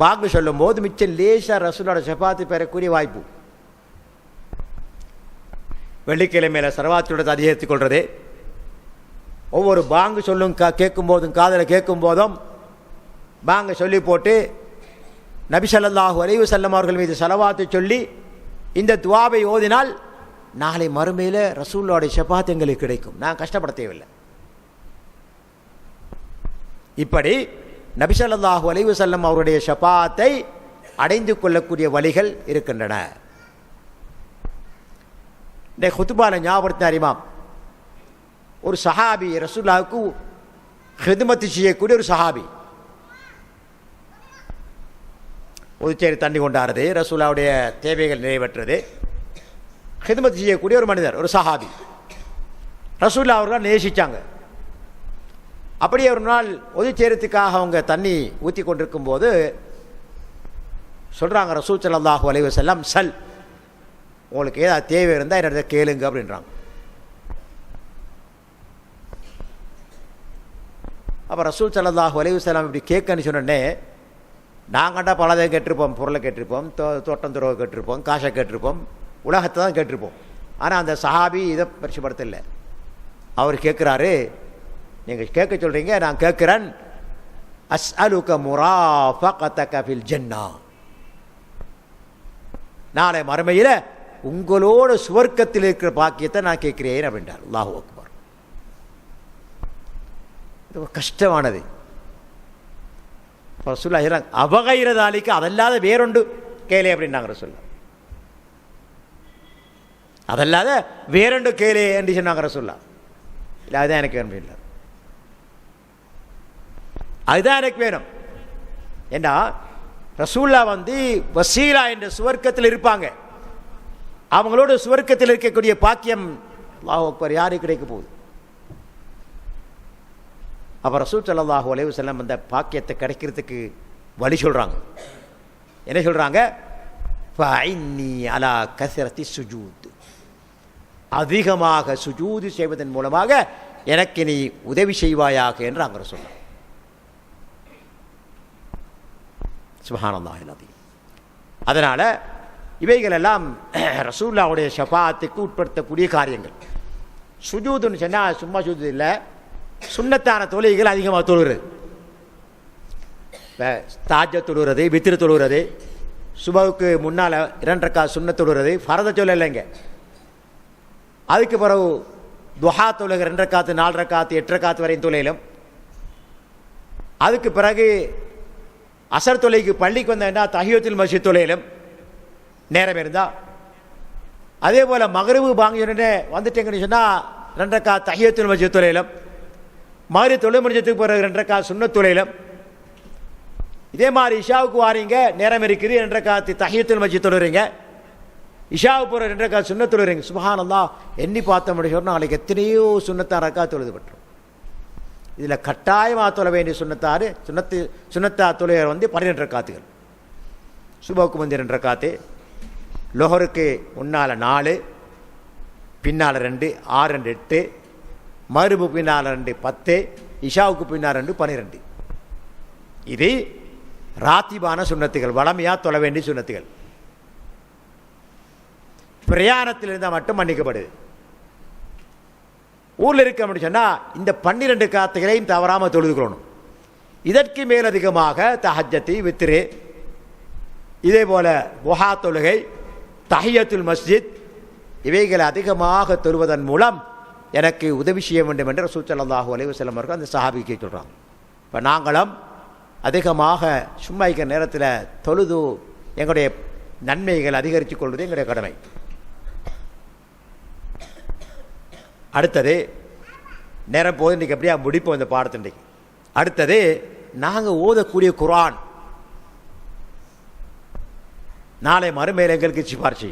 பாங்கு சொல்லும் போது மிச்சம் லேசா ரசூலோட ஷஃபாஅத் பெறக்கூடிய வாய்ப்பு. வெள்ளிக்கிழமையில ஸலவாத்துடன் அதிகரித்துக் கொள்றது, ஒவ்வொரு பாங்கு சொல்லும் கேட்கும் போதும் காதில் கேட்கும் போதும் பாங்க சொல்லி போட்டு நபி ஸல்லல்லாஹு அலைஹி வஸல்லம் அவர்கள் மீது ஸலவாத்து சொல்லி இந்த துஆவை ஓதினால் நாளை மறுமையில் ரசூலோட ஷஃபாஅத் எங்களுக்கு கிடைக்கும். நான் கஷ்டப்பட தேவையில்லை. இப்படி நபி ஸல்லல்லாஹு அலைஹி வஸல்லம் அவருடைய ஷஃபாஅத்தை அடைந்து கொள்ளக்கூடிய வழிகள் இருக்கின்றன. இந்த குத்துபால ஞாபகப்படுத்தினார் இமாம், ஒரு சஹாபி ரசூலுல்லாஹ்வுக்கு ஹித்மத் செய்யக்கூடிய ஒரு சஹாபி, புதுச்சேரி தண்ணி கொண்டாடுறது, ரசூலுல்லாஹ்வுடைய தேவைகள் நிறைவேற்றுறது, ஹித்மத் செய்யக்கூடிய ஒரு மனிதர், ஒரு சஹாபி. ரசூலுல்லாஹ் அவர்கள் நேசிச்சாங்க. அப்படியே ஒரு நாள் ஒதுச்சேரத்துக்காக அவங்க தண்ணி ஊற்றி கொண்டிருக்கும் போது சொல்கிறாங்க ரசூல் ஸல்லல்லாஹு அலைஹி வஸல்லம், சல், உங்களுக்கு ஏதாவது தேவை இருந்தால் என்னோட கேளுங்க அப்படின்றாங்க. அப்போ ரசூல் ஸல்லல்லாஹு அலைஹி வஸல்லம் இப்படி கேட்கன்னு சொன்னோடனே, நாங்கள்டா பலதையும் கேட்டிருப்போம், பொருளை கேட்டிருப்போம், தோட்டம் துறவை கேட்டிருப்போம், காசை கேட்டிருப்போம், உலகத்தை தான் கேட்டிருப்போம். ஆனால் அந்த சஹாபி இதை பரிசுப்படுத்தலை. அவர் கேட்குறாரு, நீங்கள் கேட்க சொல்கிறீங்க, நான் கேட்குறேன், அஸ்அலுக முராஃபகதக ஃபில் ஜன்னா, நாளை மறுமையில் உங்களோட சுவர்க்கத்தில் இருக்கிற பாக்கியத்தை நான் கேட்கிறேன் அப்படின்றார். அல்லாஹு அக்பர். இது கஷ்டமானது. ரசூலுல்லாஹ் சொல்றாங்க, அபகைரதாலிக்கு அதல்லாத வேறொண்டு கேளே அப்படின்னாங்க ரசூலுல்லாஹ். அதல்லாத வேறொண்டு கேளே என்று சொன்னாங்க ரசூலுல்லாஹ். இல்லை, அதுதான் எனக்கு வேணும் இல்லை, அதுதான் எனக்கு வேணும். ஏண்டா ரசூலுல்லாஹ் வசீலா என்ற சுவர்க்கத்தில் இருப்பாங்க. அவங்களோட சுவர்க்கத்தில் இருக்கக்கூடிய பாக்கியம் அல்லாஹ் அக்பர் யாருக்கு கிடைக்க போகுது? அப்போ ரசூல் ஸல்லல்லாஹு அலைஹி வஸல்லம் அந்த பாக்கியத்தை கிடைக்கிறதுக்கு வழி சொல்கிறாங்க. என்ன சொல்கிறாங்க? ஃபஇன்னி அலா கஸரத்தி சுஜூத், அதிகமாக சுஜூது செய்வதன் மூலமாக எனக்கு நீ உதவி செய்வாயாக என்று அங்கே சொல்கிறாங்க. சுப்ஹானல்லாஹில் அஸீம். அதனால் இவைகளெல்லாம் ரசூலுல்லாஹ்வுடைய ஷஃபாஅத்துக்கு உட்படுத்தக்கூடிய காரியங்கள். சுஜூதுன்னு சொன்னால் சும்மா சுஜூது இல்லை, சுன்னத்தான தொழுகைகள் அதிகமாக தொழுகிறது. இப்போ தாஜ்ஜத் தொழுகிறது, வித்ர் தொழுகிறது, சுபவுக்கு முன்னால் 2 ரக்காத் சுன்னத் தொழுகிறது, ஃபரத சொல்லலைங்க. அதுக்கு பிறகு துஹா தொழுகை 2 ரக்காத்து 4 ரக்காத்து 8 ரக்காத்து வரையும் தொழிலும். அதுக்கு பிறகு அசர் தொலைக்கு பள்ளிக்கு வந்தேன்னா தஹியத்துல் மஸ்ஜித் தொழிலும் நேரம் இருந்தால். அதே போல் மகரிபு பாங்கியோடனே வந்துட்டேங்கன்னு சொன்னால் 2 ரக்காத் தஹியத்துல் மஸ்ஜித் தொழிலும், மகரிப் தொழு முடிஞ்சதுக்கு பிறகு 2 ரக்காத் சுன்னத் தொழிலும். இதே மாதிரி இஷாவுக்கு வாரீங்க, நேரம் இருக்குது, 2 ரக்காத் தஹியத்துல் மஸ்ஜித் தொழுறீங்க, இஷாவுக்கு போகிற 2 ரக்காத் சுன்னத் தொழுறீங்க. சுப்ஹானல்லாஹ், எண்ணி பார்த்த முடியும் நாளைக்கு எத்தனையோ சுன்னத்தான ரக்காத் தொழுதுபட்டுரும். இதில் கட்டாயமாக தொழ வேண்டிய சுன்னத்தா தொழுகை 12 ரக்காத்துகள். சுபவுக்கு வந்து 2 ரக்காத்து, லொஹருக்கு முன்னால் 4, பின்னால் 2, 6 2 8, மகரிபு பின்னால் 2 10, இஷாவுக்கு பின்னால் 2 12. இது ராத்திபான சுன்னத்துகள், வளமையாக தொழ வேண்டிய சுன்னத்துகள். பிரயாணத்தில் இருந்தால் மட்டும் மன்னிக்கப்படுது. ஊரில் இருக்க அப்படின்னு சொன்னால் இந்த 12 காத்துகளையும் தவறாமல் தொழுதுக்கணும். இதற்கு மேலதிகமாக தஹஜ்ஜத்து, வித்ரு, இதே போல் துஹா தொழுகை, தஹியத்துல் மஸ்ஜித், இவைகளை அதிகமாக தொழுவதன் மூலம் எனக்கு உதவி செய்ய வேண்டும் என்று ரசூல் ஸல்லல்லாஹு அலைஹி வஸல்லம் அவர்கள் அந்த சஹாபிக்கு சொல்கிறாங்க. இப்போ நாங்களும் அதிகமாக சும்மா இருக்கிற நேரத்தில் தொழுது எங்களுடைய நன்மைகள் அதிகரித்து கொள்வது எங்களுடைய கடமை. அடுத்தது நேரம் போது இன்றைக்கி எப்படியா முடிப்போம் இந்த பாடத்தை. இன்றைக்கு அடுத்தது நாங்கள் ஓதக்கூடிய குர்ஆன் நாளை மறுமையில் எங்களுக்கு சிபார்ச்சி.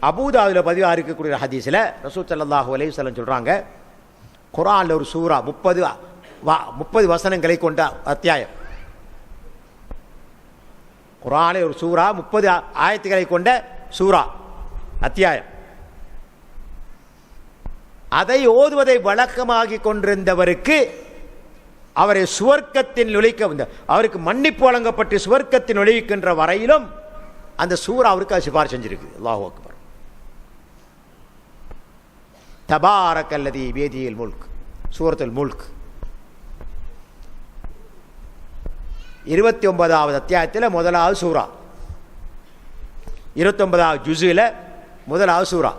அபூதாவில் பதிவாக இருக்கக்கூடிய ஹதீஸில் ரசூல் ஸல்லல்லாஹு அலைஹி வஸல்லம் சொல்கிறாங்க, குர்ஆனில் ஒரு சூரா 30 வசனங்களை கொண்ட அத்தியாயம். குர்ஆனில் ஒரு சூரா 30 ஆயத்துக்களை கொண்ட சூரா அத்தியாயம். அதை ஓதுவதை வழக்கமாகி கொண்டிருந்தவருக்கு அவரை சுவர்க்கத்தில் நுழைக்க அவருக்கு மன்னிப்பு வழங்கப்பட்டு சுவர்க்கத்தில் நுழைக்கின்ற வரையிலும் அந்த சூரா அவருக்கு சிபார் செஞ்சிருக்கு. அல்லாஹு அக்பர். தபாரக்கல்லதி பியதில் முல்க், சூரத்துல் முல்க் 29வது அத்தியாயத்தில் முதலாவது சூரா, 29வது ஜுஸுல முதலாவது சூரா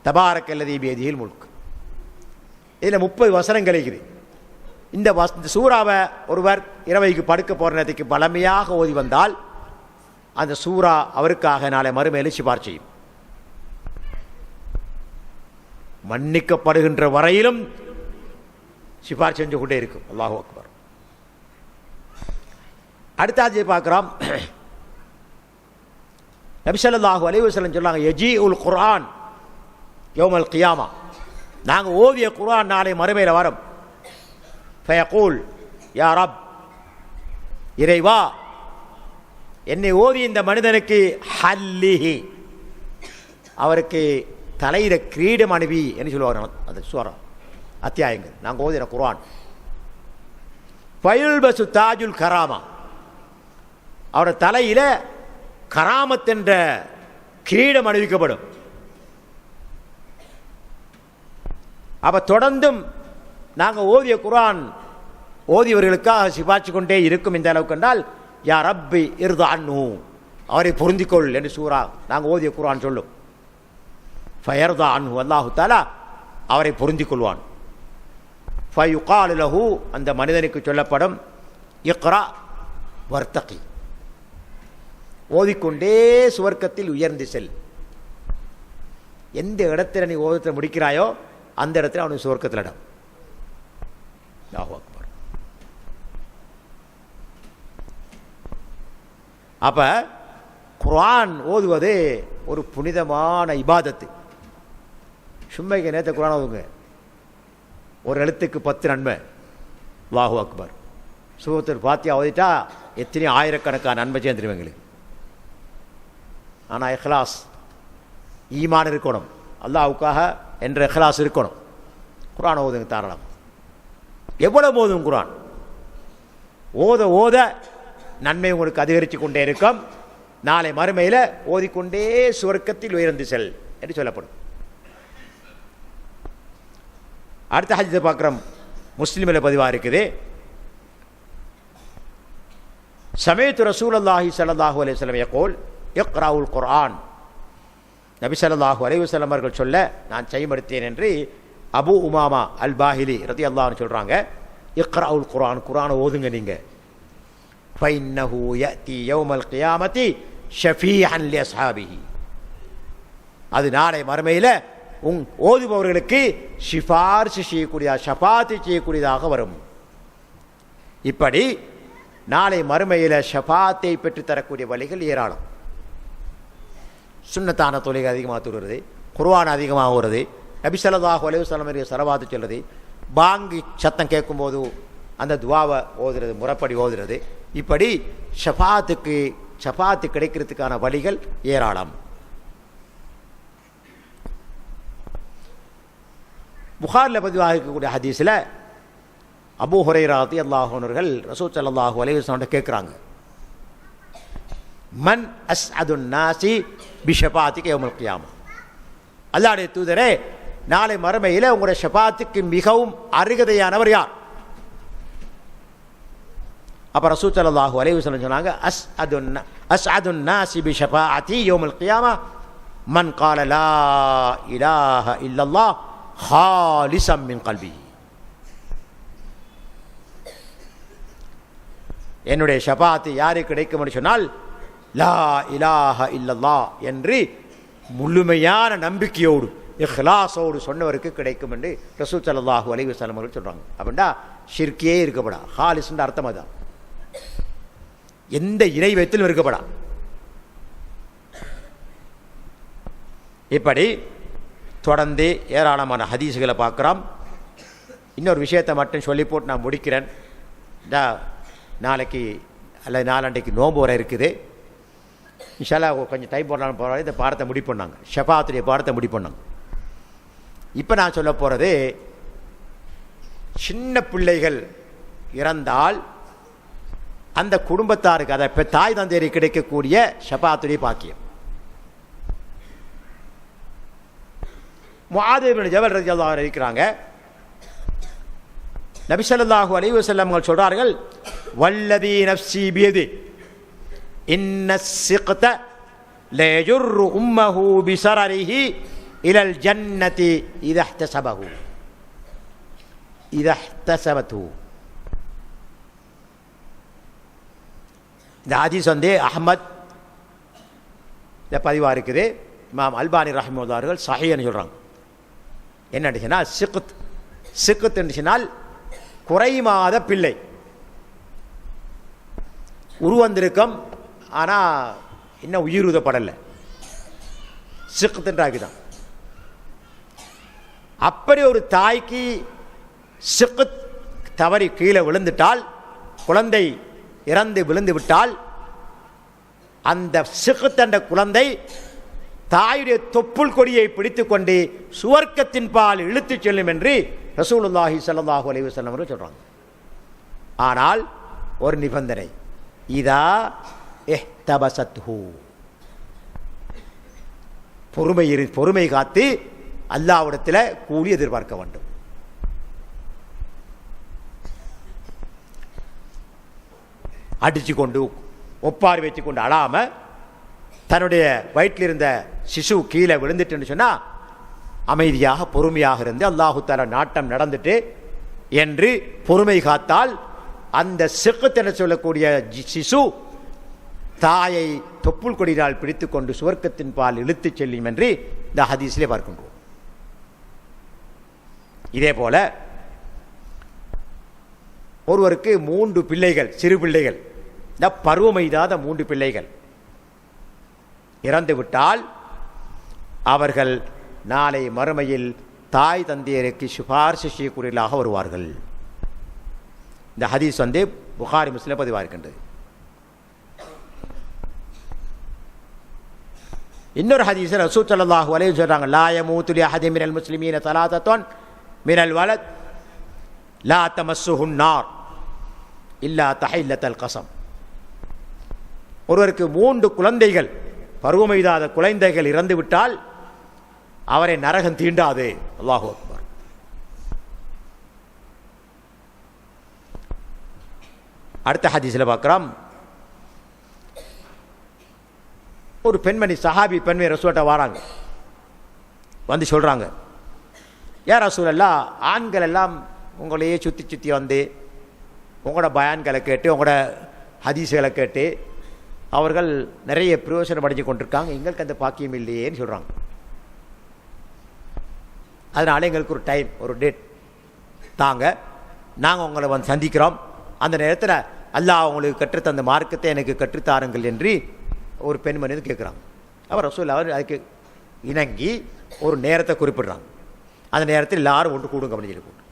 தபாரக்கல்லதி பியதில் முல்க். இதில் 30 வசனங்கள் இருக்குது. இந்த சூறாவை ஒருவர் இரவைக்கு படுக்க போகிற நேரத்துக்கு பழமையாக ஓதி வந்தால் அந்த சூரா அவருக்காக நாளை மறுமையில் சிபார் செய்யும். மன்னிக்கப்படுகின்ற வரையிலும் சிபார் செஞ்சு கொண்டே இருக்கும். அல்லாஹு அக்பர். அடுத்த பார்க்கிறோம். நபி ஸல்லல்லாஹு அலைஹி வஸல்லம் சொன்னாங்க, யஜீஉல் குர்ஆன் யௌமல் கியாமா, நாங்கள் ஓதிய குர்ஆன் நாளை மறுமையில் வரும். ஃபயகூல் யா ரப், இறைவா என்னை ஓதி இந்த மனிதனுக்கு ஹல்லிஹி, அவருக்கு தலையில கிரீடம் அனுப்பி என்று சொல்லுவாங்க. அது சூரா அத்தியாயங்கள் நாங்கள் ஓதின குர்ஆன். ஃபயுல்பசு தாஜுல் கராமா, அவருடைய தலையில கராமத் என்ற கிரீடம் அணிவிக்கப்படும். அப்ப தொடர்ந்தும் நாங்கள் ஓதிய குர்ஆன் ஓதியவர்களுக்காக சிபார்ச்சி கொண்டே இருக்கும். இந்த அளவுக்கு என்றால் யா ரப்பி இர்தா அன்ஹு, அவரை பொருந்திக்கொள் என்று சூரா நாங்கள் ஓதிய குர்ஆன் சொல்லும். ஃபயர்தா அன்ஹு, அல்லாஹு தஆலா அவரை பொருந்திக் கொள்வான். ஃபயுகாலு லஹு, அந்த மனிதனுக்கு சொல்லப்படும், இக்ரா வர்தகி, ஓதிக்கொண்டே சுவர்க்கத்தில் உயர்ந்து செல். எந்த இடத்துல நீ ஓதத்தை முடிக்கிறாயோ அந்த இடத்துல அவனுக்கு சுவர்க்கத்தில் இடம். அப்ப குர்ஆன் ஓதுவது ஒரு புனிதமான இபாதத்து. சும்மைக்கு நேற்று குர்ஆன் ஓதுங்க, ஒரு எழுத்துக்கு 10 நன்மை. அல்லாஹு அக்பர். சூரத்துல் ஃபாத்திஹா ஓதிட்டா எத்தனை ஆயிரக்கணக்கான நன்மை சேர்ந்துருவேன் எங்களுக்கு. ஆனால் இஹ்லாஸ், ஈமான் இருக்கணும், அல்லாஹ்வுக்காக என்ற இஹ்லாஸ் இருக்கணும். குர்ஆன் ஓதுங்க தாராளம். எவ்வளவு ஓதும் குர்ஆன்? ஓத ஓத நன்மை உங்களுக்கு அதிகரித்து கொண்டே இருக்கும். நாளை மறுமையில் ஓதிக்கொண்டே சுவர்க்கத்தில் உயர்ந்து செல் என்று சொல்லப்படும். அடுத்த ஹதீஸை பார்க்குறோம். முஸ்லிமில் பதிவாக இருக்குது. சமயத்து ரசூலுல்லாஹி ஸல்லல்லாஹு அலைஹி வஸல்லம் யகூல் இக்ராஉல் குர்ஆன். நபி ஸல்லல்லாஹு அலைஹி வஸல்லம் அவர்கள் சொல்ல நான் செய்மடுத்தேன் என்று அபு உமாமா அல் பாஹிலி ரலியல்லாஹு அன்ஹு சொல்றாங்க. இக்ராஉல் குர்ஆன், குர்ஆனை ஓதுங்க நீங்க. ஃபைன்னஹு யஅதி யௌமல் கியாமத்தி ஷஃபீஅன் லி அஸ்ஹாபிஹி. அது நாளை மறுமையில் ஓதுபவர்களுக்கு சிபாரிசு செய்யக்கூடிய, ஷஃபாத்து செய்யக்கூடியதாக வரும். இப்படி நாளை மறுமையில் ஷஃபாத்தை பெற்றுத்தரக்கூடிய வழிகள் ஏராளம். சுன்னத்தான தொழுகை அதிகமாக தொழுகிறது, குர்ஆன் அதிகமாக ஓடுறது, நபி ஸல்லல்லாஹு அலைஹி வஸல்லம் ஸலவாத்து சொல்றது, பாங்கி சத்தம் கேட்கும்போது அந்த துவாவை ஓதுறது, முறைப்படி ஓதுறது. இப்படி ஷஃபாத்து கிடைக்கிறதுக்கான வழிகள் ஏராளம். புகாரில் பதிவாக இருக்கக்கூடிய ஹதீஸில் அபூ ஹுரைரா ரலியல்லாஹு அன்ஹு அவர்கள் ரசூல் ஸல்லல்லாஹு அலைஹி வஸல்லம் கேட்குறாங்க, மன் அஸ்அதுன் நாசி பிஷஃபாத்திக யௌமல் கியாமா. அல்லாஹ்வுடைய தூதரே, நாளை மறுமையில் உங்களுடைய ஷஃபாத்துக்கு மிகவும் அருகதையானவர் யார்? அப்போ ரசூல் ஸல்லல்லாஹு அலைஹி வஸல்லம் சொன்னாங்க, அஸ்அதுன் நாசி பிஷஃபாஅத்தி யௌமல் கியாமா மன் கால லா இலாஹ இல்லல்லாஹ் ஹாலிஸம் மின் கல்பி. என்னுடைய ஷஃபாத்து யாருக்கு கிடைக்கும் என்று சொன்னால், லா இலாஹ இல்லல்லாஹ் என்று முழுமையான நம்பிக்கையோடு இஹ்லாஸோடு சொன்னவருக்கு கிடைக்கும் என்று ரசூல் ஸல்லல்லாஹு அலைஹி வஸல்லம் அவர்கள் சொல்றாங்க. அப்படின்னா ஷிர்கே இருக்கப்படா, ஹாலிஸ்ன்ற அர்த்தம் அதான், எந்த இணை வைத்திலும் இருக்கப்படா. இப்படி தொடர்ந்து ஏராளமான ஹதீஸுகளை பார்க்குறோம். இன்னொரு விஷயத்தை மட்டும் சொல்லி போட்டு நான் முடிக்கிறேன். நாளைக்கு அல்லது நாளண்டைக்கு நோன்பு வர இருக்குது. இன்ஷா அல்லாஹ் கொஞ்சம் டைம் போடலான்னு போகிறாங்க. இந்த பாடத்தை முடிப்பண்ணாங்க, ஷஃபாத்துடைய பாடத்தை முடிப்பண்ணாங்க. இப்போ நான் சொல்ல போகிறது, சின்ன பிள்ளைகள் இறந்தால் அந்த குடும்பத்தாருக்கு, அதை இப்போ தாய் தந்தையருக்கு கிடைக்கக்கூடிய ஷஃபாத்துடைய பாக்கியம். முஆத் இப்னு ஜபல் ரலியல்லாஹு அன்ஹு இருக்கிறாங்க. நபி ஸல்லல்லாஹு அலைஹி வஸல்லம் அவர்கள் சொல்றார்கள், வல்லதி நஃப்ஸி பியதி இன்ன ஸிக்த லயஜுர்ரு உம்மஹு பிஸரரிஹி இலல் ஜன்னதி இதா இஹ்தஸபது. இந்த ஹதீஸ் வந்து அஹ்மத் பதிவாக இருக்குது. இமாம் அல்பானி ரஹ்மத்துல்லாஹி அவர்கள் ஸஹீஹ்னு சொல்றாங்க. என்ன சொன்னால், சிக்குத் என்று சொன்னால் குறைமாத பிள்ளை உருவந்திருக்கும், ஆனால் இன்னும் உயிர் ஊதப்படலை, சிக்குத்ன்றாக்கிதான். அப்படி ஒரு தாய்க்கு சிக்குத் தவறி கீழே விழுந்துட்டால், குழந்தை இறந்து விழுந்து விட்டால், அந்த சிக்குத் என்ற குழந்தை தாயுடைய தொப்புள் கொடியை பிடித்துக் கொண்டு சுவர்க்கத்தின் பால் இழுத்துச் செல்லும் என்று ரசூலுல்லாஹி ஸல்லல்லாஹு அலைஹி வஸல்லம் அவர்கள் சொல்றாங்க. ஆனால் ஒரு நிபந்தனை, இதா இஹ்தபஸத்ஹு, பொறுமை காத்து அல்லாஹ்விடத்தில் கூலி எதிர்பார்க்க வேண்டும். அடிச்சு கொண்டு ஒப்பாரி வச்சு கொண்டு அழாம, தன்னுடைய வயிற்றில் இருந்த சிசு கீழே விழுந்துட்டுன்னு சொன்னால் அமைதியாக பொறுமையாக இருந்து அல்லாஹு தஆலா நாட்டம் நடந்துட்டு என்று பொறுமை காத்தால், அந்த சிக்குத் என சொல்லக்கூடிய சிசு தாயை தொப்புள் கொடியால் பிடித்து கொண்டு சுவர்க்கத்தின் பால் இழுத்துச் செல்லும் என்று இந்த ஹதீஸிலே பார்க்கின்றோம். இதே போல ஒருவருக்கு 3 பிள்ளைகள், சிறு பிள்ளைகள், இந்த பருவமைதாத 3 பிள்ளைகள் இறந்துவிட்டால் அவர்கள் நாளை மறுமையில் தாய் தந்தையருக்கு சிபாரிசு செய்யக்கூடியவர்களாக வருவார்கள். இந்த ஹதீஸ் வந்து புகாரி முஸ்லிம் பதிவாக இருக்கின்றது. இன்னொரு ஹதீஸ் ரசூல் ஸல்லல்லாஹு அலைஹி வஸல்லம் சொல்றாங்க, லா யமூது லி அஹதின் மினல் முஸ்லிமீன ஸலாத்தத்துன் மினல் வலத் லா தமஸ்ஸுஹுன் நார். இல்லா தஹில்லத்தல் கஸம். ஒருவருக்கு 3 குழந்தைகள், பருவமைதாத குழந்தைகள் இறந்து விட்டால் அவரை நரகம் தீண்டாது. அல்லாஹு அக்பர். அடுத்த ஹதீஸில் பார்க்கிறோம், ஒரு பெண்மணி, சஹாபி பெண்மணி ரசூல்ட்ட வராங்க, வந்து சொல்றாங்க, யா ரசூலல்லாஹ், ஆண்கள் எல்லாம் உங்களையே சுற்றி சுற்றி வந்து உங்களோட பயான்களை கேட்டு உங்களோட ஹதீஸ்களை கேட்டு அவர்கள் நிறைய பிரயோஜனம் அடைஞ்சு கொண்டிருக்காங்க, எங்களுக்கு அந்த பாக்கியம் இல்லையேன்னு சொல்கிறாங்க. அதனால எங்களுக்கு ஒரு டைம், ஒரு டேட் தாங்க, நாங்கள் உங்களை வந்து சந்திக்கிறோம், அந்த நேரத்தில் அல்லாஹ் உங்களுக்கு கற்றுத்தந்த மார்க்கத்தை எனக்கு கற்றுத்தாருங்கள் என்று ஒரு பெண்மணி கேட்குறாங்க. அவர் ரசூல் அவர் அதுக்கு இணங்கி ஒரு நேரத்தை குறிப்பிடுறாங்க. அந்த நேரத்தில் எல்லாரும் ஒன்று கூடுங்க அப்படின்னு சொல்லி.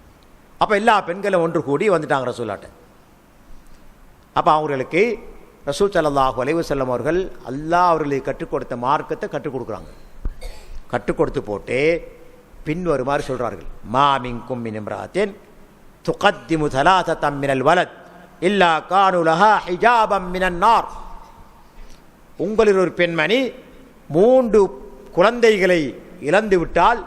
அப்போ எல்லா பெண்களும் ஒன்று கூடி வந்துட்டாங்க ரசூலாட்ட. அப்போ அவர்களுக்கு ரசூல் ஸல்லல்லாஹு அலைஹி வஸல்லம் அவர்கள் அல்லாஹ் அவர்களுக்கு கற்றுக் கொடுத்த மார்க்கத்தை கற்றுக் கொடுக்குறாங்க. கற்றுக் கொடுத்து போட்டு பின்வருமாறு சொல்கிறார்கள், மா மின்கும் மின் இம்ராத்தின் துகத்திமு தலாதத்தம் மினல் வலத் இல்லா கானு லஹா ஹிஜாபம் மினன் நார். உங்களில் ஒரு பெண்மணி 3 குழந்தைகளை இழந்து விட்டால்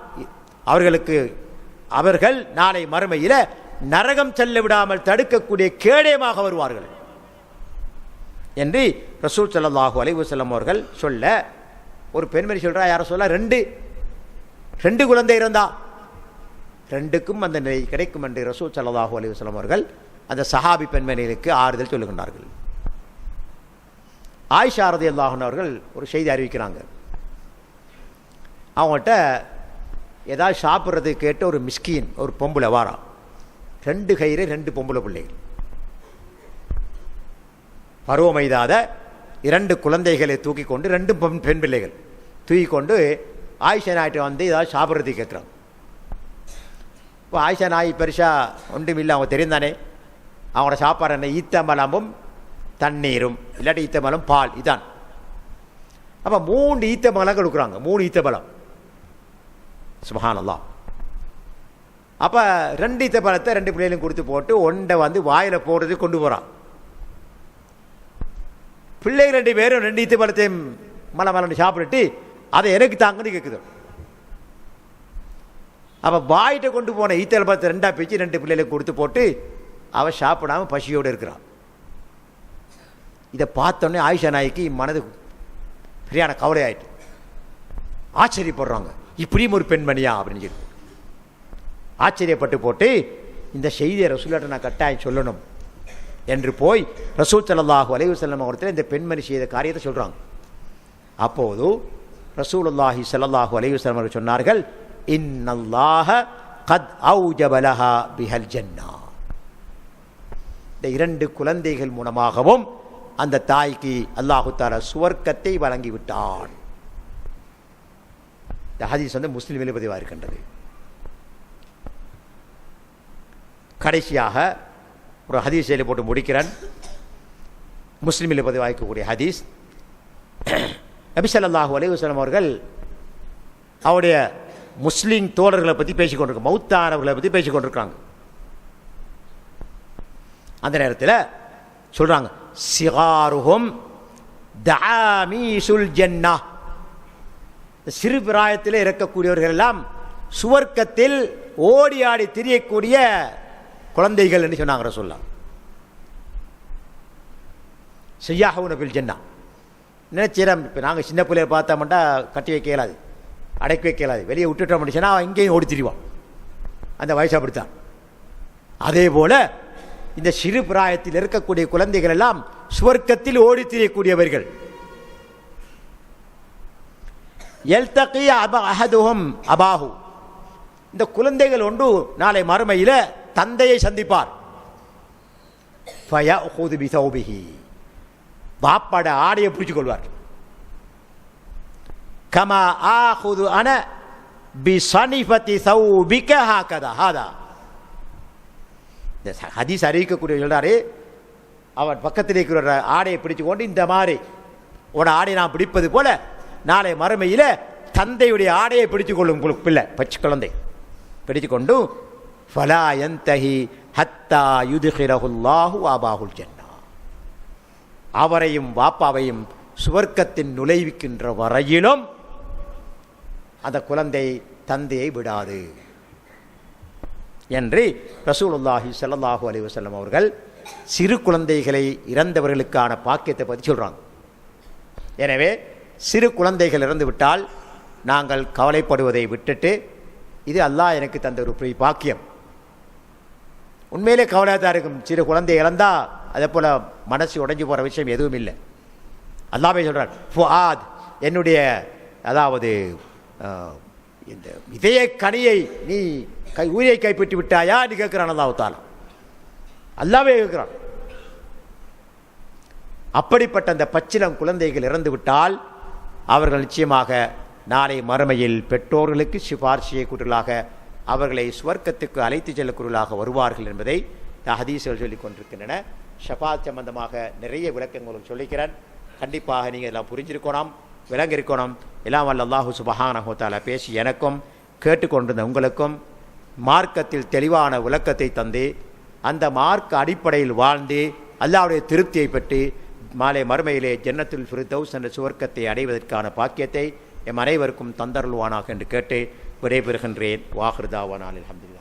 அவர்கள் நாளை மறுமையில் நரகம் செல்ல விடாமல் தடுக்கக்கூடிய கேடயமாக வருவார்கள் என்று ரசூல் ஸல்லல்லாஹு அலைஹி வஸல்லம் அவர்கள் சொல்ல, ஒரு பெண்மணி சொல்றா, யார சொல்ல, 2 குழந்தை இருந்தா 2க்கும் அந்த நிலை கிடைக்கும் என்று ரசூல் ஸல்லல்லாஹு அலைஹி வஸல்லம் அவர்கள் அந்த சஹாபி பெண்மணிகளுக்கு ஆறுதல் சொல்லுகின்றார்கள். ஆயிஷா ரலியல்லாஹு அன்ஹா அவர்கள் ஒரு செய்தி அறிவிக்கிறாங்க. அவங்கள்ட்ட ஏதாவது சாப்பிட்றது கேட்ட ஒரு மிஸ்கீன், ஒரு பொம்பளை வாரா, 2 கயிறு 2 பொம்பளை பிள்ளைகள், பருவமைதாத 2 குழந்தைகளை தூக்கி கொண்டு 2 பெண் பிள்ளைகள் தூக்கி கொண்டு ஆயிஷா நாய்கிட்ட வந்து ஏதாவது சாப்பிட்றதுக்கு கேட்குறாங்க. இப்போ ஆயிஷா நாய் பெருசாக ஒன்றும் இல்லை, அவங்க தெரிந்தானே, அவங்களோட சாப்பாடு என்ன, ஈத்தம்பழமும் தண்ணீரும், இல்லாட்டி ஈத்தம்பழம் பால், இதான். அப்போ 3 ஈத்தம்பழம் கொடுக்குறாங்க, 3 ஈத்தம்பழம். சுப்ஹானல்லாஹ். அப்போ 2 ஈத்தம்பழத்தை 2 பிள்ளைகளும் கொடுத்து போட்டு ஒன்றை வந்து வாயில் போடுறதுக்கு கொண்டு போகிறான். பிள்ளைகள் 2 பேரும் 2 ஈத்தம்பழத்தையும் மலமலன்னு சாப்பிட்டுட்டு அதை எனக்கு தாங்கன்னு கேட்குது. அப்போ வாயிட்ட கொண்டு போன ஈத்தம்பழத்தை 2ஆக பிச்சு 2 பிள்ளைகளுக்கு கொடுத்து போட்டு அவள் சாப்பிடாமல் பசியோடு இருக்கிறான். இதை பார்த்தோன்னே ஆயிஷா நாய்க்கு மனது சரியான கவலை ஆயிட்டு, ஆச்சரியப்படுறாங்க, இப்படியும் ஒரு பெண்மணியா அப்படின்னு சொல்லி ஆச்சரியப்பட்டு போட்டு, இந்த செய்தியை ரசூலுல்லாஹ் நான் கட்டாயம் சொல்லணும் என்று போய் ரசூல் ஸல்லல்லாஹு அலைஹி வஸல்லம் அவர்கள் இந்த பெண்மணி செய்த காரியத்தை சொல்றாங்க. அப்போது ரசூலுல்லாஹி ஸல்லல்லாஹு அலைஹி வஸல்லம் அவர்கள் சொன்னார்கள், இன்னல்லாஹ கத் அவுஜப லஹா பிஹல் ஜன்னா. இந்த 2 குழந்தைகள் மூலமாகவும் அந்த தாய்க்கு அல்லாஹு தஆலா சுவர்க்கத்தை வழங்கிவிட்டான். இந்த ஹதீஸ் வந்து முஸ்லிமில் பதிவாக இருக்கின்றது. கடைசியாக ஒரு ஹதீஸில் போட்டு முடிக்கிறேன். முஸ்லிமில் பதிவாகக்கூடிய ஹதீஸ், நபி ஸல்லல்லாஹு அலைஹி வஸல்லம் அவர்கள் அவருடைய முஸ்லீம் தோழர்களை பற்றி பேசிக்கொண்டிருக்காங்க, மௌத்தானவர்களை பற்றி பேசிக்கொண்டிருக்காங்க. அந்த நேரத்தில் சொல்றாங்க, சிகாருஹும் தஆமீசுல் ஜன்னah. சிறு பிராயத்தில் இருக்கக்கூடியவர்கள் எல்லாம் சுவர்க்கத்தில் ஓடி ஆடி திரியக்கூடிய குழந்தைகள் என்று சொன்னாங்க ரசூலுல்லாஹ். ஸையாஹூன பில் ஜன்னah. நினைச்சிரம், இப்போ நாங்கள் சின்ன பிள்ளைய பார்த்தோம்னா கட்டி வைக்க இயலாது, அடக்கி வைக்க இயலாது, வெளியே விட்டுட்டோம் அப்படின்னா அவன் இங்கேயும் ஓடி திரிவான், அந்த வயசு அப்படித்தான். அதே போல இந்த சிறு பிராயத்தில் இருக்கக்கூடிய குழந்தைகள் எல்லாம் சுவர்க்கத்தில் ஓடி திரியக்கூடியவர்கள். யல்தகி அஹதுஹும் அபாஹு. இந்த குழந்தைகள் ஒன்று நாளை மறுமையில் தந்தையை சந்திப்பார். ஃபயஅஹுது பிஸௌபிஹி. பாப்பாட ஆடையை பிடிச்சு கொள்வார். கமா ஆஹுது அன பிஸனிஃபதி ஸௌபிக ஹாகதா. ஹாதா ஹதீஸ் அறிவிக்கக்கூடிய சொல்றாரு, அவன் பக்கத்தில் இருக்கிற ஆடையை பிடிச்சு கொண்டு இந்த மாதிரி உட ஆடையை நான் பிடிப்பது போல நாளை மறுமையில் தந்தையுடைய ஆடையை பிடிச்சு கொள்ளும் பிள்ளை, பச்சை குழந்தை பிடிச்சு கொண்டு ஃபலா யந்தஹி ஹத்தா யுத்கிலஹுல்லாஹு அபாஹுல் ஜன்னா, அவரையும் வாப்பாவையும் சுவர்க்கத்தின் நுழைவிக்கின்ற வரையிலும் அந்த குழந்தை தந்தையை விடாது என்று ரசூலுல்லாஹி ஸல்லல்லாஹு அலைஹி வஸல்லம் அவர்கள் சிறு குழந்தைகளை இறந்தவர்களுக்கான பாக்கியத்தை பற்றி சொல்கிறாங்க. எனவே சிறு குழந்தைகள் இறந்து விட்டால் நாங்கள் கவலைப்படுவதை விட்டுட்டு, இது அல்லாஹ் எனக்கு தந்த ஒரு பெரிய பாக்கியம், உண்மையிலே கவலையாக தான் இருக்கும். சிறு குழந்தை இறந்தால் அதே போல் மனசு உடைஞ்சு போகிற விஷயம் எதுவும் இல்லை. அல்லாஹ்வே சொல்கிறார், ஃபுஆத், என்னுடைய அதாவது இந்த இதய கனியை நீ உயிரை கைப்பற்றி விட்டாயா என்று கேட்கிறான் அல்லாஹ் தஆலா. அல்லாஹ்வே கேட்கிறான். அப்படிப்பட்ட அந்த பச்சிளம் குழந்தைகள் இறந்து விட்டால் அவர்கள் நிச்சயமாக நாளை மறுமையில் பெற்றோர்களுக்கு சிபார்சு செய்யக்கூடியவர்களாக, அவர்களை சுவர்க்கத்துக்கு அழைத்து செல்லக்கூடியவர்களாக வருவார்கள் என்பதை ஹதீஸ்கள் சொல்லிக் கொண்டிருக்கின்றன. ஷஃபாத் சம்பந்தமாக நிறைய விளக்கங்கள் சொல்லிக்கிறேன். கண்டிப்பாக நீங்கள் எல்லாம் புரிஞ்சிருக்கணும், விளங்கிருக்கணும். எல்லாம் வல்ல அல்லாஹு சுப்ஹானஹு வ தஆலா பேசி எனக்கும் கேட்டுக்கொண்டிருந்த உங்களுக்கும் மார்க்கத்தில் தெளிவான விளக்கத்தை தந்து அந்த மார்க்க அடிப்படையில் வாழ்ந்து அல்லாஹ்வுடைய திருப்தியை பெற்று மாலை மறுமையிலே ஜன்னத்துல் ஃபிர்தௌஸ் என்ற சுவர்க்கத்தை அடைவதற்கான பாக்கியத்தை எம் அனைவருக்கும் தந்தருள்வானாக என்று கேட்டு விடைபெறுகின்றேன். வாஹிர் தாவானா அல்ஹம்துலில்லாஹ்.